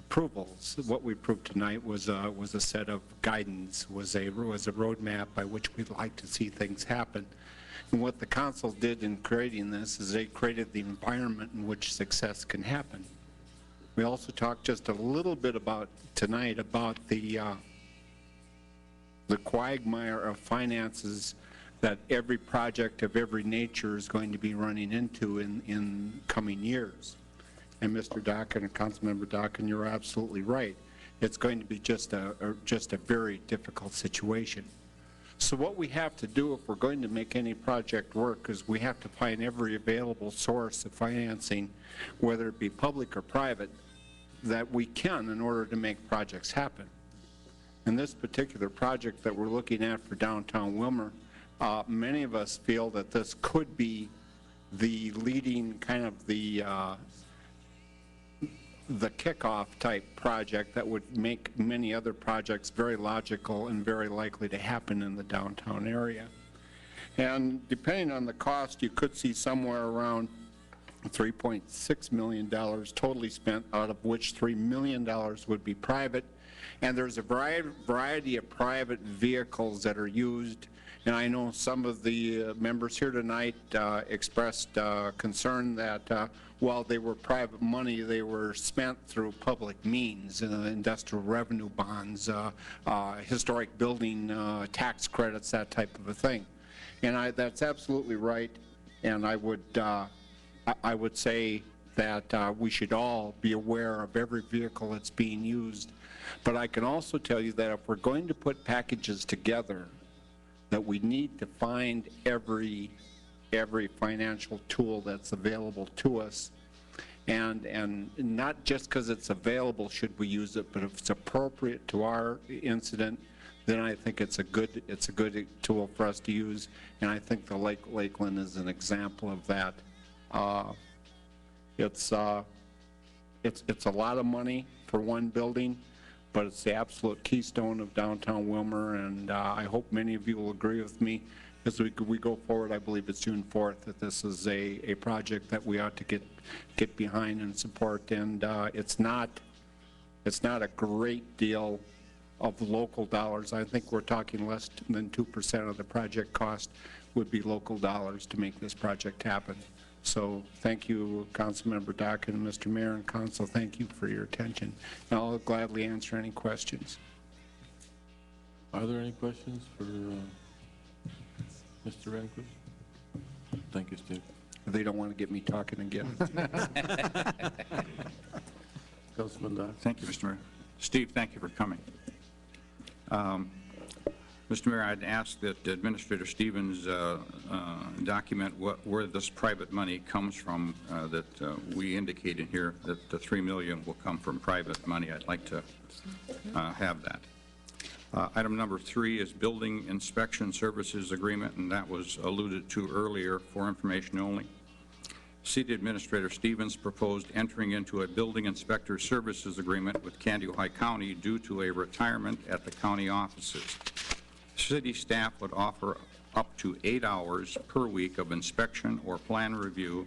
approvals. What we approved tonight was a set of guidance, was a roadmap by which we'd like to see things happen. And what the council did in creating this is they created the environment in which success can happen. We also talked just a little bit about tonight about the quagmire of finances that every project of every nature is going to be running into in coming years. And Mr. Dockin and Councilmember Dockin, you're absolutely right. It's going to be just a very difficult situation. So what we have to do if we're going to make any project work is we have to find every available source of financing, whether it be public or private, that we can in order to make projects happen. In this particular project that we're looking at for downtown Willmar, many of us feel that this could be the leading kind of the kickoff type project that would make many other projects very logical and very likely to happen in the downtown area. And depending on the cost, you could see somewhere around $3.6 million totally spent, out of which $3 million would be private. And there's a variety of private vehicles that are used. And I know some of the members here tonight expressed concern that while they were private money, they were spent through public means, industrial revenue bonds, historic building tax credits, that type of a thing. And that's absolutely right. And I would say that we should all be aware of every vehicle that's being used. But I can also tell you that if we're going to put packages together, that we need to find every financial tool that's available to us, and not just because it's available should we use it, but if it's appropriate to our incident, then I think it's a good tool for us to use, and I think the Lakeland is an example of that. It's a lot of money for one building, but it's the absolute keystone of downtown Willmar, and I hope many of you will agree with me as we go forward. I believe it's June 4th that this is a project that we ought to get behind and support, and it's not a great deal of local dollars. I think we're talking less than 2% of the project cost would be local dollars to make this project happen. So thank you, Councilmember Dock and Mr. Mayor and Council. Thank you for your attention. And I'll gladly answer any questions. Are there any questions for Mr. Rehnquist? Thank you, Steve. They don't want to get me talking again. Councilman Dock. Thank you, Mr. Mayor. Steve, thank you for coming. Mr. Mayor, I'd ask that Administrator Stevens document where this private money comes from that we indicate in here that the $3 million will come from private money. I'd like to have that. Item number 3 is Building Inspection Services Agreement, and that was alluded to earlier for information only. City Administrator Stevens proposed entering into a building inspector services agreement with Candy Ojai County due to a retirement at the county offices. City staff would offer up to 8 hours per week of inspection or plan review,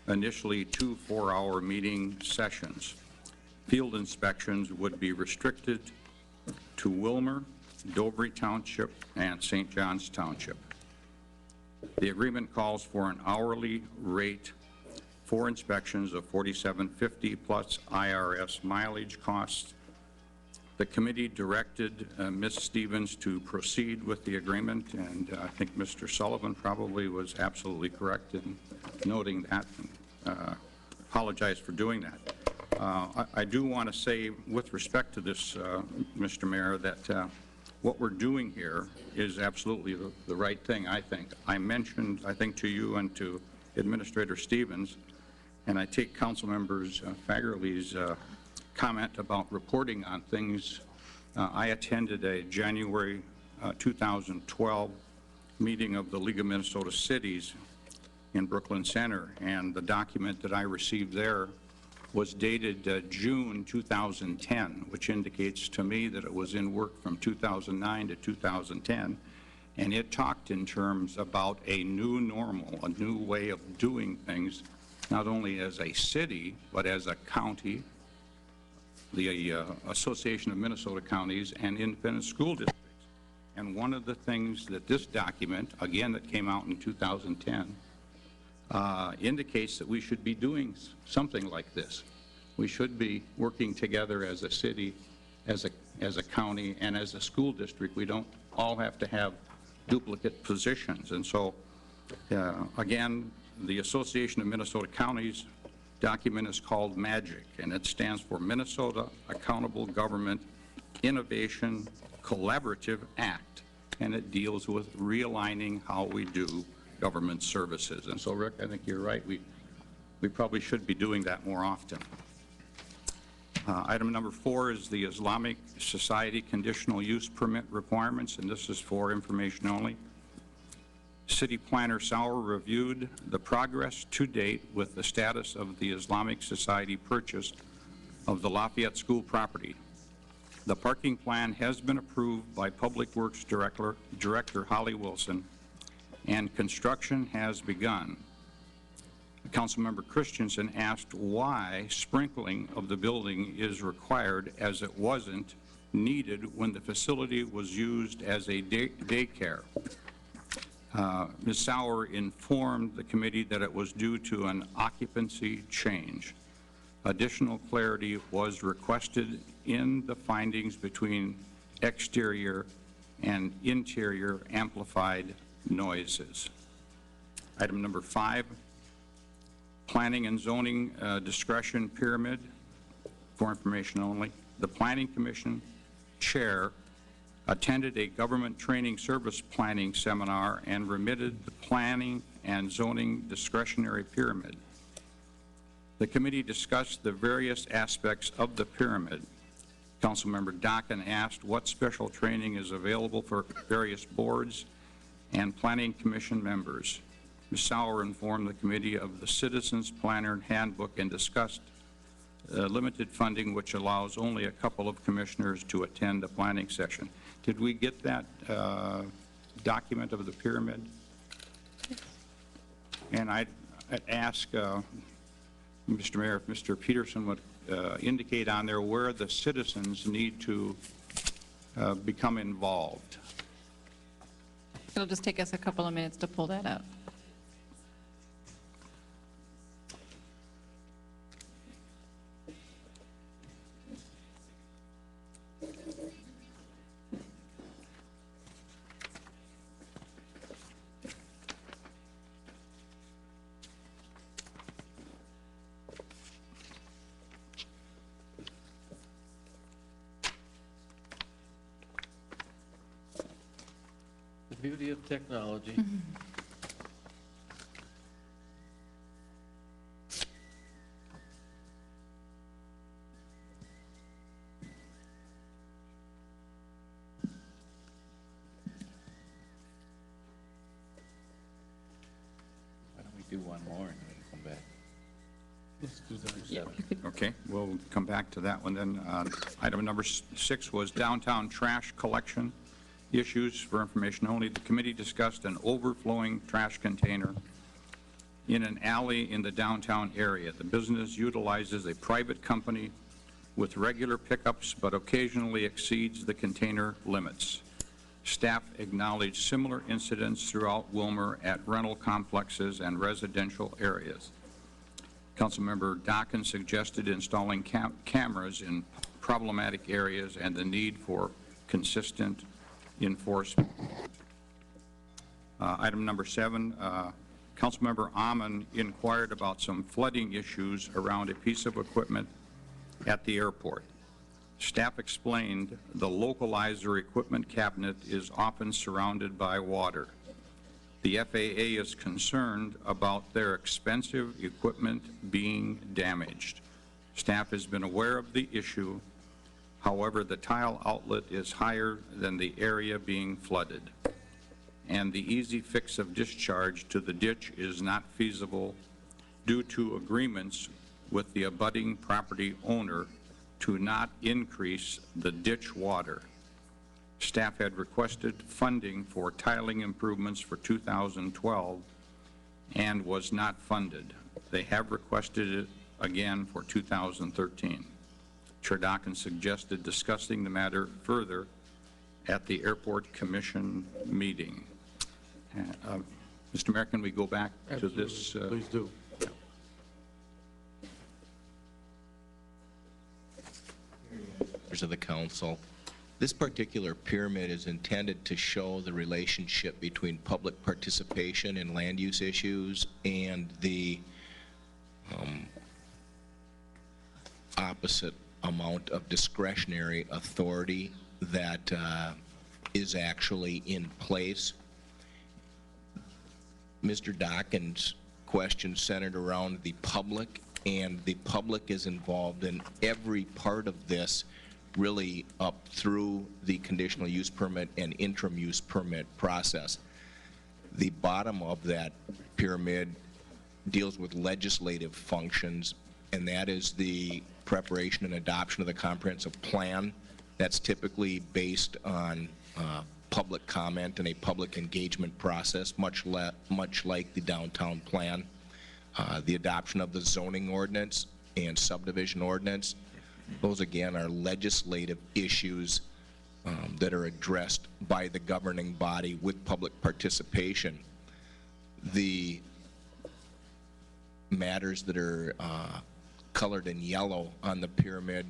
initially 2 4-hour meeting sessions. Field inspections would be restricted to Willmar, Dovry Township, and St. John's Township. The agreement calls for an hourly rate for inspections of $47.50 plus IRS mileage costs. The committee directed Ms. Stevens to proceed with the agreement, and I think Mr. Sullivan probably was absolutely correct in noting that. Apologize for doing that. I do want to say, with respect to this, Mr. Mayor, that what we're doing here is absolutely the right thing, I think. I mentioned, I think, to you and to Administrator Stevens, and I take Council Members Fagerly's comment about reporting on things. I attended a January 2012 meeting of the League of Minnesota Cities in Brooklyn Center, and the document that I received there was dated June 2010, which indicates to me that it was in work from 2009 to 2010, and it talked in terms about a new normal, a new way of doing things, not only as a city, but as a county, the Association of Minnesota Counties, and independent school districts. And one of the things that this document, again, that came out in 2010, indicates that we should be doing something like this. We should be working together as a city, as a county, and as a school district. We don't all have to have duplicate positions. And so, again, the Association of Minnesota Counties document is called MAGIC, and it stands for Minnesota Accountable Government Innovation Collaborative Act, and it deals with realigning how we do government services. And so, Rick, I think you're right. We probably should be doing that more often. Item number 4 is the Islamic Society Conditional Use Permit requirements, and this is for information only. City Planner Sauer reviewed the progress to date with the status of the Islamic Society purchase of the Lafayette School property. The parking plan has been approved by Public Works Director Holly Wilson, and construction has begun. Councilmember Christensen asked why sprinkling of the building is required, as it wasn't needed when the facility was used as a daycare. Ms. Sauer informed the committee that it was due to an occupancy change. Additional clarity was requested in the findings between exterior and interior amplified noises. Item number 5, Planning and Zoning Discretion Pyramid, for information only. The Planning Commission Chair attended a government training service planning seminar and remitted the planning and zoning discretionary pyramid. The committee discussed the various aspects of the pyramid. Councilmember Dockin asked what special training is available for various boards and planning commission members. Ms. Sauer informed the committee of the Citizens Planner Handbook and discussed limited funding which allows only a couple of commissioners to attend a planning session. Did we get that document of the pyramid? And I'd ask Mr. Mayor if Mr. Peterson would indicate on there where the citizens need to become involved. It'll just take us a couple of minutes to pull that up. The beauty of technology. Why don't we do one more and then come back? Let's do number 7. Okay, we'll come back to that one then. Item number 6 was downtown trash collection issues. For information only, the committee discussed an overflowing trash container in an alley in the downtown area. The business utilizes a private company with regular pickups, but occasionally exceeds the container limits. Staff acknowledged similar incidents throughout Willmar at rental complexes and residential areas. Councilmember Dockin suggested installing cameras in problematic areas and the need for consistent enforcement. Item number 7, Councilmember Amon inquired about some flooding issues around a piece of equipment at the airport. Staff explained the localizer equipment cabinet is often surrounded by water. The FAA is concerned about their expensive equipment being damaged. Staff has been aware of the issue. However, the tile outlet is higher than the area being flooded, and the easy fix of discharge to the ditch is not feasible due to agreements with the abutting property owner to not increase the ditch water. Staff had requested funding for tiling improvements for 2012 and was not funded. They have requested it again for 2013. Chair Dockin suggested discussing the matter further at the Airport Commission meeting. Mr. Mayor, can we go back to this? Please do. Members of the council, this particular pyramid is intended to show the relationship between public participation in land use issues and the opposite amount of discretionary authority that is actually in place. Mr. Dockin's question centered around the public, and the public is involved in every part of this, really up through the conditional use permit and interim use permit process. The bottom of that pyramid deals with legislative functions, and that is the preparation and adoption of the comprehensive plan. That's typically based on public comment and a public engagement process, much like the downtown plan. The adoption of the zoning ordinance and subdivision ordinance, those again are legislative issues that are addressed by the governing body with public participation. The matters that are colored in yellow on the pyramid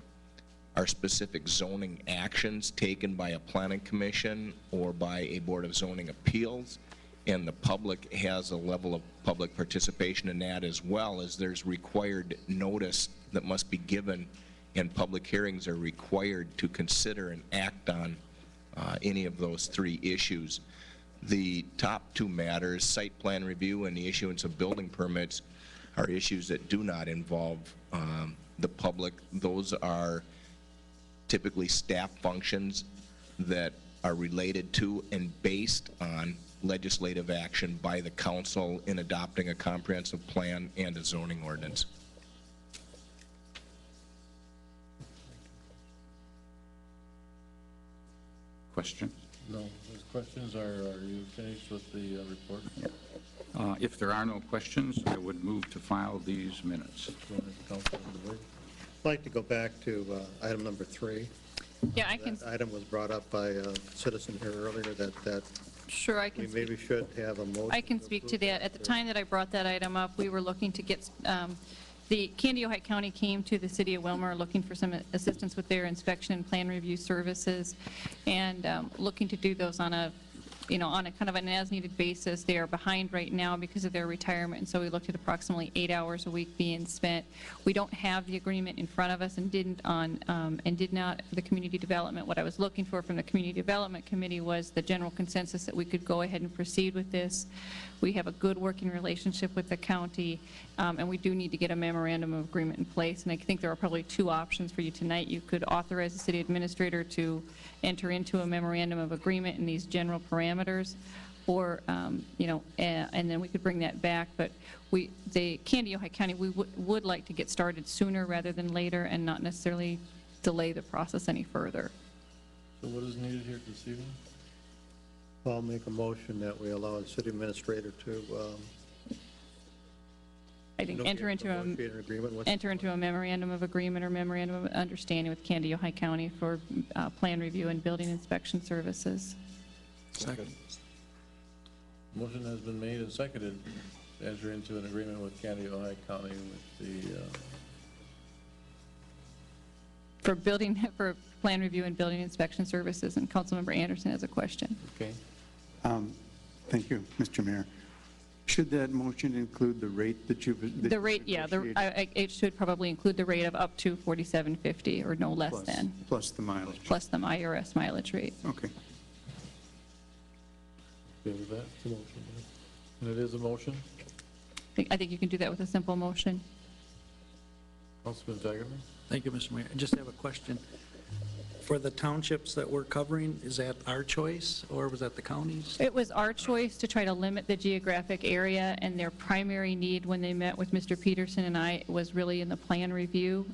are specific zoning actions taken by a planning commission or by a board of zoning appeals, and the public has a level of public participation in that, as well as there's required notice that must be given, and public hearings are required to consider and act on any of those 3 issues. The top 2 matters, site plan review and the issuance of building permits, are issues that do not involve the public. Those are typically staff functions that are related to and based on legislative action by the council in adopting a comprehensive plan and a zoning ordinance. questions? No, those questions are you finished with the report? If there are no questions, I would move to file these minutes. Go ahead, Councilman DeWitt. I'd like to go back to item number 3. Yeah, I can, That item was brought up by a citizen here earlier that sure, I can we speak. maybe should have a motion. I can speak to that. At the time that I brought that item up, we were looking to get, the Candy-Ojai County came to the city of Willmar looking for some assistance with their inspection and plan review services, and looking to do those on a, on a kind of an as-needed basis. They are behind right now because of their retirement, and so we looked at approximately 8 hours a week being spent. We don't have the agreement in front of us and did not for the community development. What I was looking for from the community development committee was the general consensus that we could go ahead and proceed with this. We have a good working relationship with the county, and we do need to get a memorandum of agreement in place. And I think there are probably 2 options for you tonight. You could authorize the city administrator to enter into a memorandum of agreement in these general parameters, or, and then we could bring that back. But the Candy-Ojai County, we would like to get started sooner rather than later and not necessarily delay the process any further. So what is needed here this evening? I'll make a motion that we allow the city administrator to I think enter into a memorandum of agreement or memorandum of understanding with Candy-Ojai County for plan review and building inspection services. Second. Motion has been made and seconded to enter into an agreement with Candy-Ojai County with the for plan review and building inspection services. And Councilmember Anderson has a question. Okay. Thank you, Mr. Mayor. Should that motion include the rate that you've... The rate, yeah, it should probably include the rate of up to $47.50 or no less than. Plus the mileage. Plus the IRS mileage rate. Okay. Okay with that? It's a motion. And it is a motion? I think you can do that with a simple motion. Councilman Tigerman? Thank you, Mr. Mayor. I just have a question. For the townships that we're covering, is that our choice, or was that the county's? It was our choice to try to limit the geographic area, and their primary need when they met with Mr. Peterson and I was really in the plan review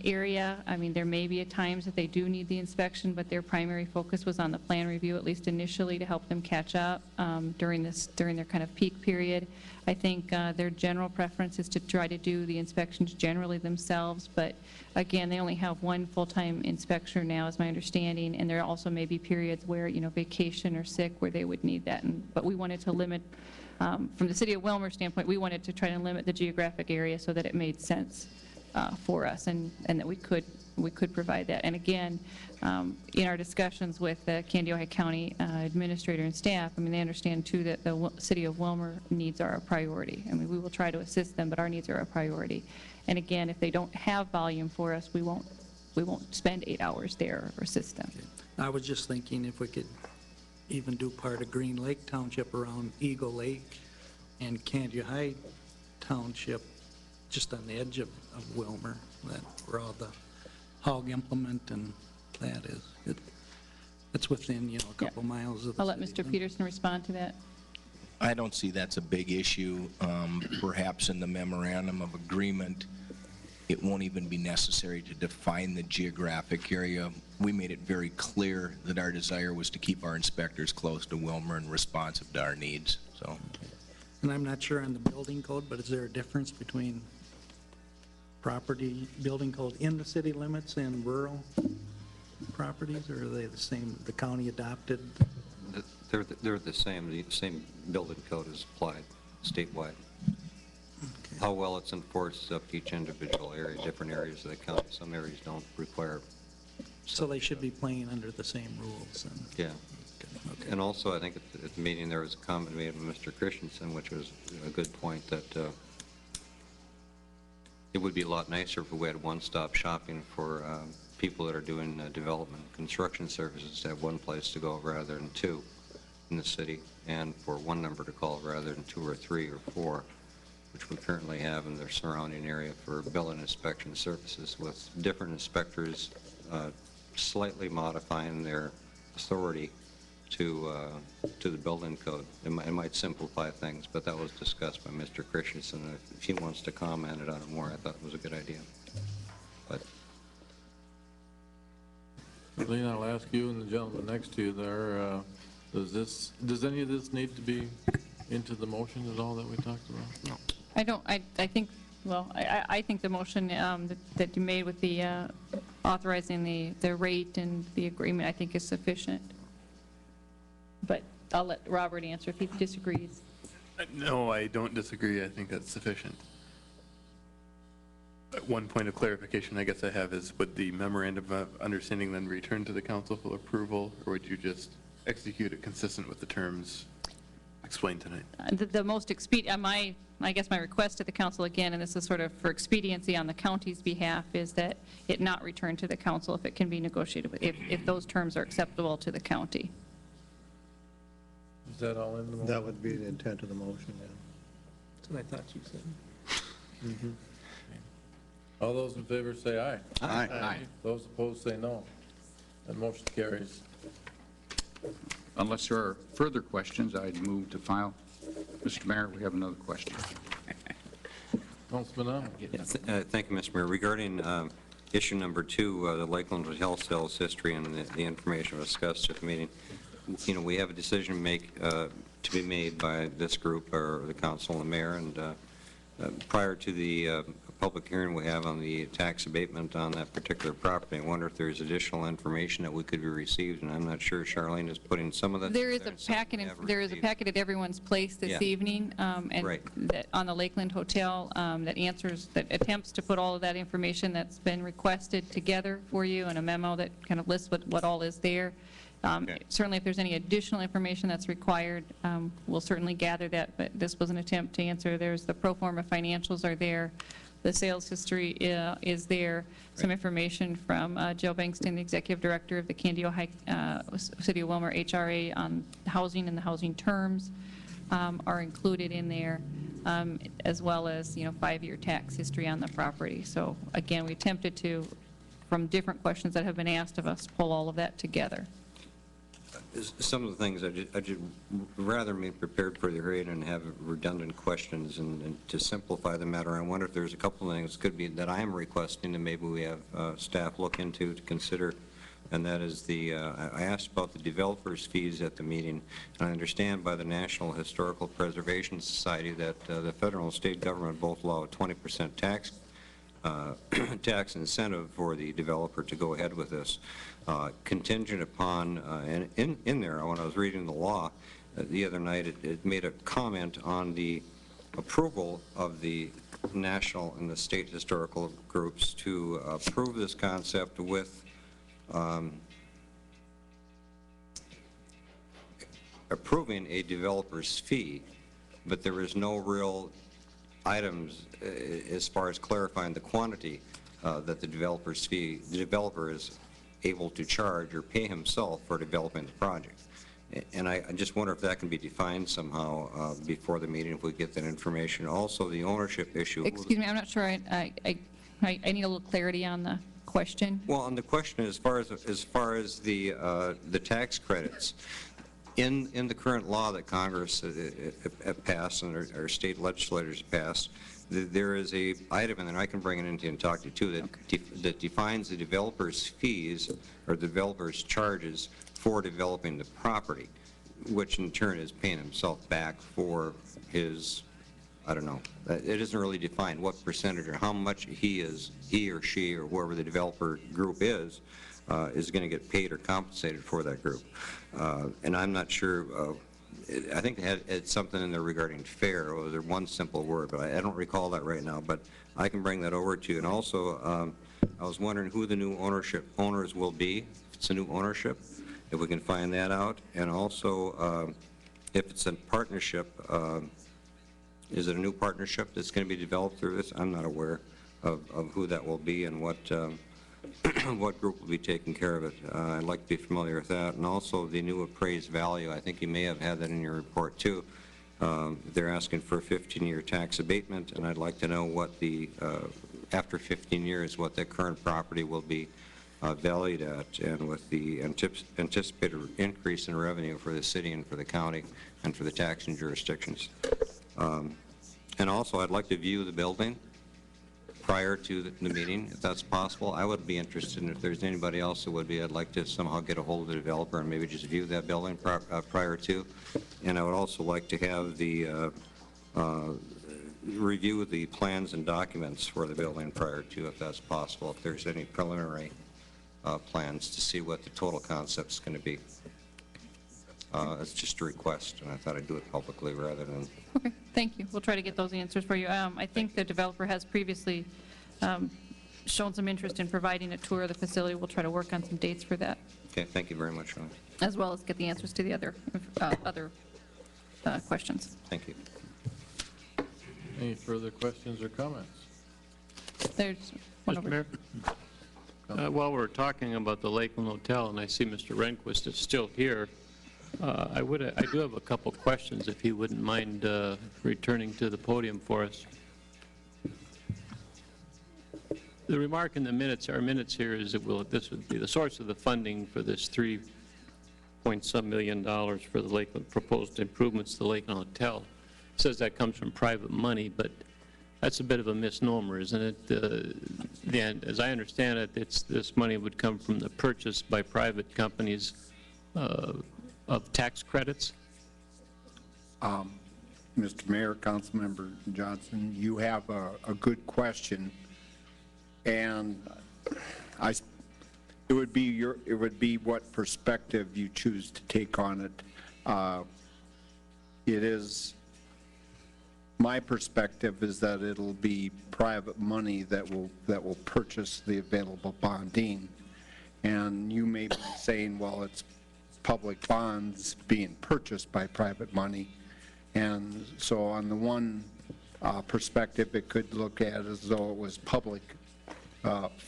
area. I mean, there may be at times that they do need the inspection, but their primary focus was on the plan review, at least initially, to help them catch up during their kind of peak period. I think their general preference is to try to do the inspections generally themselves, but again, they only have one full-time inspector now, is my understanding, and there also may be periods where, vacation or sick, where they would need that. But we wanted to limit, from the city of Willmar standpoint, we wanted to try to limit the geographic area so that it made sense for us, and that we could provide that. And again, in our discussions with the Candy-Ojai County administrator and staff, I mean, they understand too that the city of Willmar needs are a priority. I mean, we will try to assist them, but our needs are a priority. And again, if they don't have volume for us, we won't spend 8 hours there or assist them. I was just thinking if we could even do part of Green Lake Township around Eagle Lake and Candy-Ojai Township, just on the edge of Willmar, that where all the hog implement and that is. It's within, a couple miles of the I'll let city Mr. Peterson respond to that. I don't see that's a big issue. Perhaps in the memorandum of agreement, it won't even be necessary to define the geographic area. We made it very clear that our desire was to keep our inspectors close to Willmar and responsive to our needs. So, And I'm not sure on the building code, but is there a difference between property, building code in the city limits and rural properties, or are they the same, the county adopted? They're the same. The same building code is applied statewide. Okay. How well it's enforced is up to each individual area, different areas of the county. Some areas don't require. So they should be playing under the same rules. And yeah. Okay. And also, I think at the meeting there was a comment made by Mr. Christensen, which was a good point, that it would be a lot nicer if we had one-stop shopping for people that are doing development construction services, to have one place to go rather than 2 in the city, and for one number to call rather than 2 or 3 or 4, which we currently have in their surrounding area for building inspection services, with different inspectors slightly modifying their authority to the building code. It might simplify things, but that was discussed by Mr. Christensen. If he wants to comment on it more, I thought it was a good idea. But Lena, I'll ask you and the gentleman next to you there, does any of this need to be into the motion at all that we talked about? No. I don't, I think, well, I think the motion that you made with the authorizing the rate and the agreement, I think is sufficient. But I'll let Robert answer if he disagrees. No, I don't disagree. I think that's sufficient. One point of clarification I guess I have is, would the memorandum of understanding then return to the council for approval, or would you just execute it consistent with the terms explained tonight? The most I guess my request to the council again, and this is sort of for expediency on the county's behalf, is that it not return to the council if it can be negotiated with, if those terms are acceptable to the county. Is that all in the motion? That would be the intent of the motion, yeah. That's what I thought you said. Mhm. All those in favor say aye. Aye. Aye. Those opposed say no. That motion carries. Unless there are further questions, I'd move to file. Mr. Mayor, we have another question. Councilman Ahmed. Yes, thank you, Mr. Mayor. Regarding issue number 2, the Lakeland Hotel sales history and the information discussed at the meeting, we have a decision to make to be made by this group or the council and the mayor, and prior to the public hearing we have on the tax abatement on that particular property, I wonder if there's additional information that we could be received, and I'm not sure Charlene is putting some of that. There is a packet. There is a packet at everyone's place this evening, and right. that on the Lakeland Hotel that attempts to put all of that information that's been requested together for you in a memo that kind of lists what all is there. Certainly, if there's any additional information that's required, we'll certainly gather that. But this was an attempt to answer. There's the pro forma financials are there. The sales history is there. Some information from Joe Bankston, the executive director of the Candido City of Willmar HRA on housing and the housing terms are included in there, as well as 5-year tax history on the property. So again, we attempted to, from different questions that have been asked of us, pull all of that together. Some of the things I just rather be prepared for the hearing and have redundant questions, and to simplify the matter, I wonder if there's a couple of things could be that I am requesting that maybe we have staff look into to consider, and that is I asked about the developers' fees at the meeting, and I understand by the National Historical Preservation Society that the federal and state government both allow a 20% tax incentive for the developer to go ahead with this, contingent upon, and in there, when I was reading the law the other night, it made a comment on the approval of the national and the state historical groups to approve this concept with approving a developer's fee, but there is no real items as far as clarifying the quantity that the developer's fee, the developer is able to charge or pay himself for developing the project. And I just wonder if that can be defined somehow before the meeting, if we get that information. Also, the ownership issue. Excuse me, I'm not sure I need a little clarity on the question. Well, on the question, as far as the tax credits, in the current law that Congress have passed and our state legislators have passed, there is a item, and then I can bring it into and talk to you too, that defines the developer's fees or the developer's charges for developing the property, which in turn is paying himself back for his, I don't know, it isn't really defined what percentage or how much he or she or whoever the developer group is going to get paid or compensated for that group. And I'm not sure, I think it's something in there regarding fair, or there one simple word, but I don't recall that right now, but I can bring that over to you. And also, I was wondering who the new owners will be, if it's a new ownership, if we can find that out. And also, if it's a partnership, is it a new partnership that's going to be developed through this? I'm not aware of who that will be and what what group will be taking care of it. I'd like to be familiar with that. And also the new appraised value, I think you may have had that in your report too. They're asking for a 15-year tax abatement, and I'd like to know what the, after 15 years, what the current property will be valued at, and with the anticipated increase in revenue for the city and for the county and for the taxing jurisdictions. And also, I'd like to view the building prior to the meeting, if that's possible. I would be interested, and if there's anybody else who would be, I'd like to somehow get a hold of the developer and maybe just view that building prior to. And I would also like to have the review the plans and documents for the building prior to, if that's possible, if there's any preliminary plans to see what the total concept's going to be. It's just a request, and I thought I'd do it publicly rather than... Okay, thank you. We'll try to get those answers for you. I think the developer has previously shown some interest in providing a tour of the facility. We'll try to work on some dates for that, Okay, thank you very much, Ron. as well as get the answers to the other questions. Thank you. Any further questions or comments? There's one over Mayor, while we're talking about the Lakeland Hotel, and I see Mr. Rehnquist is still here, I do have a couple questions, if he wouldn't mind returning to the podium for us. The remark in the minutes, our minutes here, is that this would be the source of the funding for this $3-point-some million for the Lakeland proposed improvements to the Lakeland Hotel. It says that comes from private money, but that's a bit of a misnomer, isn't it? As I understand it, this money would come from the purchase by private companies of tax credits. Mr. Mayor, Councilmember Johnson, you have a good question, and it would be what perspective you choose to take on it. It is, my perspective is that it'll be private money that will purchase the available bonding, and you may be saying, well, it's public bonds being purchased by private money. And so on the one perspective, it could look at as though it was public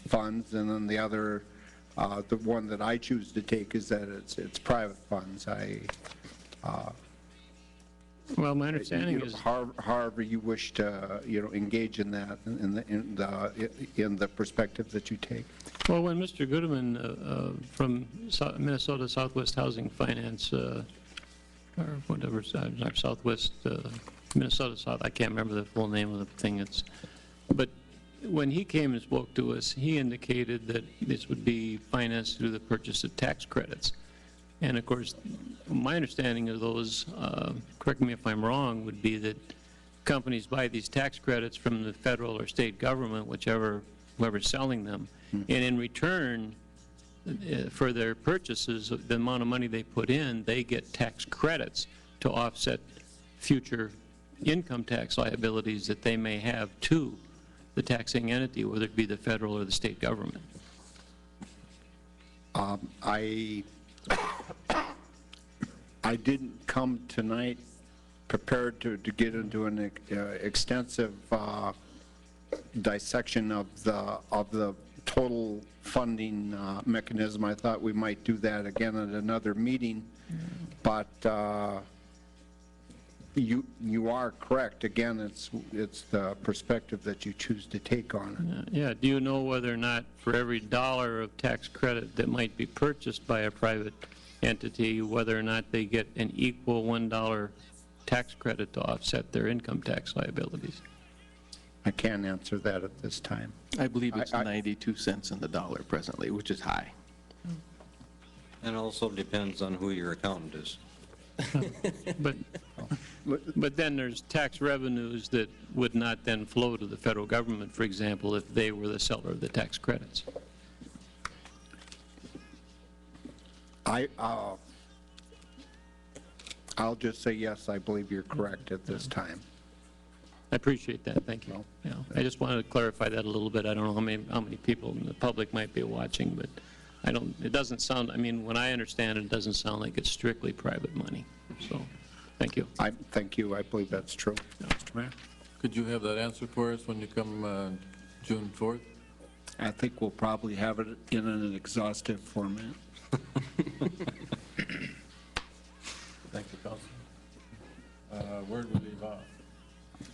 funds, and then the other, the one that I choose to take is that it's private funds. Well, my understanding is, however you wish to, engage in that, in the perspective that you take. well, when Mr. Goodman from Minnesota Southwest Housing Finance, or whatever, Southwest, Minnesota South, I can't remember the full name of the thing, but when he came and spoke to us, he indicated that this would be financed through the purchase of tax credits. And of course, my understanding of those, correct me if I'm wrong, would be that companies buy these tax credits from the federal or state government, whoever's selling them, and in return for their purchases, the amount of money they put in, they get tax credits to offset future income tax liabilities that they may have to the taxing entity, whether it be the federal or the state government. I didn't come tonight prepared to get into an extensive dissection of the total funding mechanism. I thought we might do that again at another meeting, but you are correct. Again, it's the perspective that you choose to take on it. Yeah. Do you know whether or not for every dollar of tax credit that might be purchased by a private entity, whether or not they get an equal $1 tax credit to offset their income tax liabilities? I can't answer that at this time. I believe it's 92 cents on the dollar presently, which is high. And also depends on who your accountant is. But then there's tax revenues that would not then flow to the federal government, for example, if they were the seller of the tax credits. I'll just say yes, I believe you're correct at this time. I appreciate that. Thank you. Yeah, I just wanted to clarify that a little bit. I don't know how many people in the public might be watching, but it doesn't sound, I mean, when I understand it, it doesn't sound like it's strictly private money. So, thank you. Thank you. I believe that's true. Mr. Mayor? Could you have that answer for us when you come June 4th? I think we'll probably have it in an exhaustive format. Thank you, Councilman. Where do we leave off?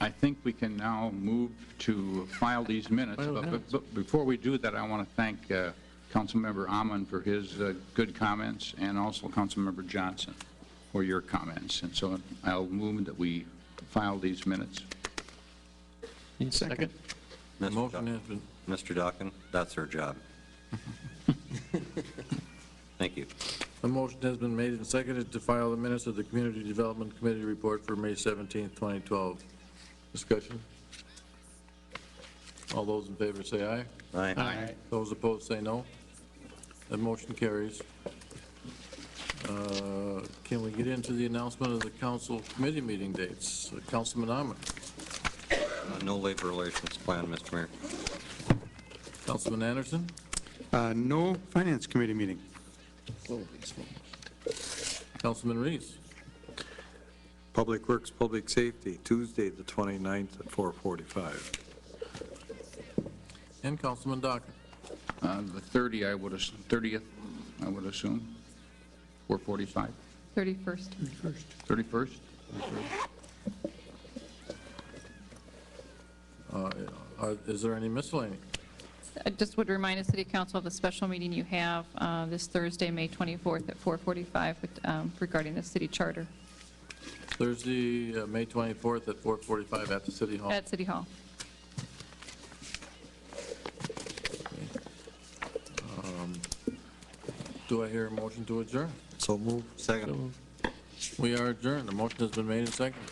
I think we can now move to file these minutes. But before we do that, I want to thank Councilmember Amon for his good comments, and also Councilmember Johnson for your comments. And so I'll move that we file these minutes. Second. Motion has been, Mr. Dockin, that's her job. Thank you. a motion has been made and seconded to file the minutes of the Community Development Committee report for May 17, 2012. Discussion? All those in favor say aye. Aye. Aye. Those opposed say no. That motion carries. Can we get into the announcement of the council committee meeting dates? Councilman Ahmed. No labor relations plan, Mr. Mayor. Councilman Anderson. No Finance Committee meeting. Councilman Reese. Public Works, Public Safety, Tuesday, the 29th at 4:45. And Councilman Docker. The 30th, I would assume, 4:45. 31st. 31st? Is there any miscellaneous? I just would remind the City Council of the special meeting you have this Thursday, May 24th at 4:45 regarding the city charter Thursday, May 24th at 4:45 at the City Hall. at City Hall. Do I hear a motion to adjourn? So move. Second. We are adjourned. The motion has been made and seconded.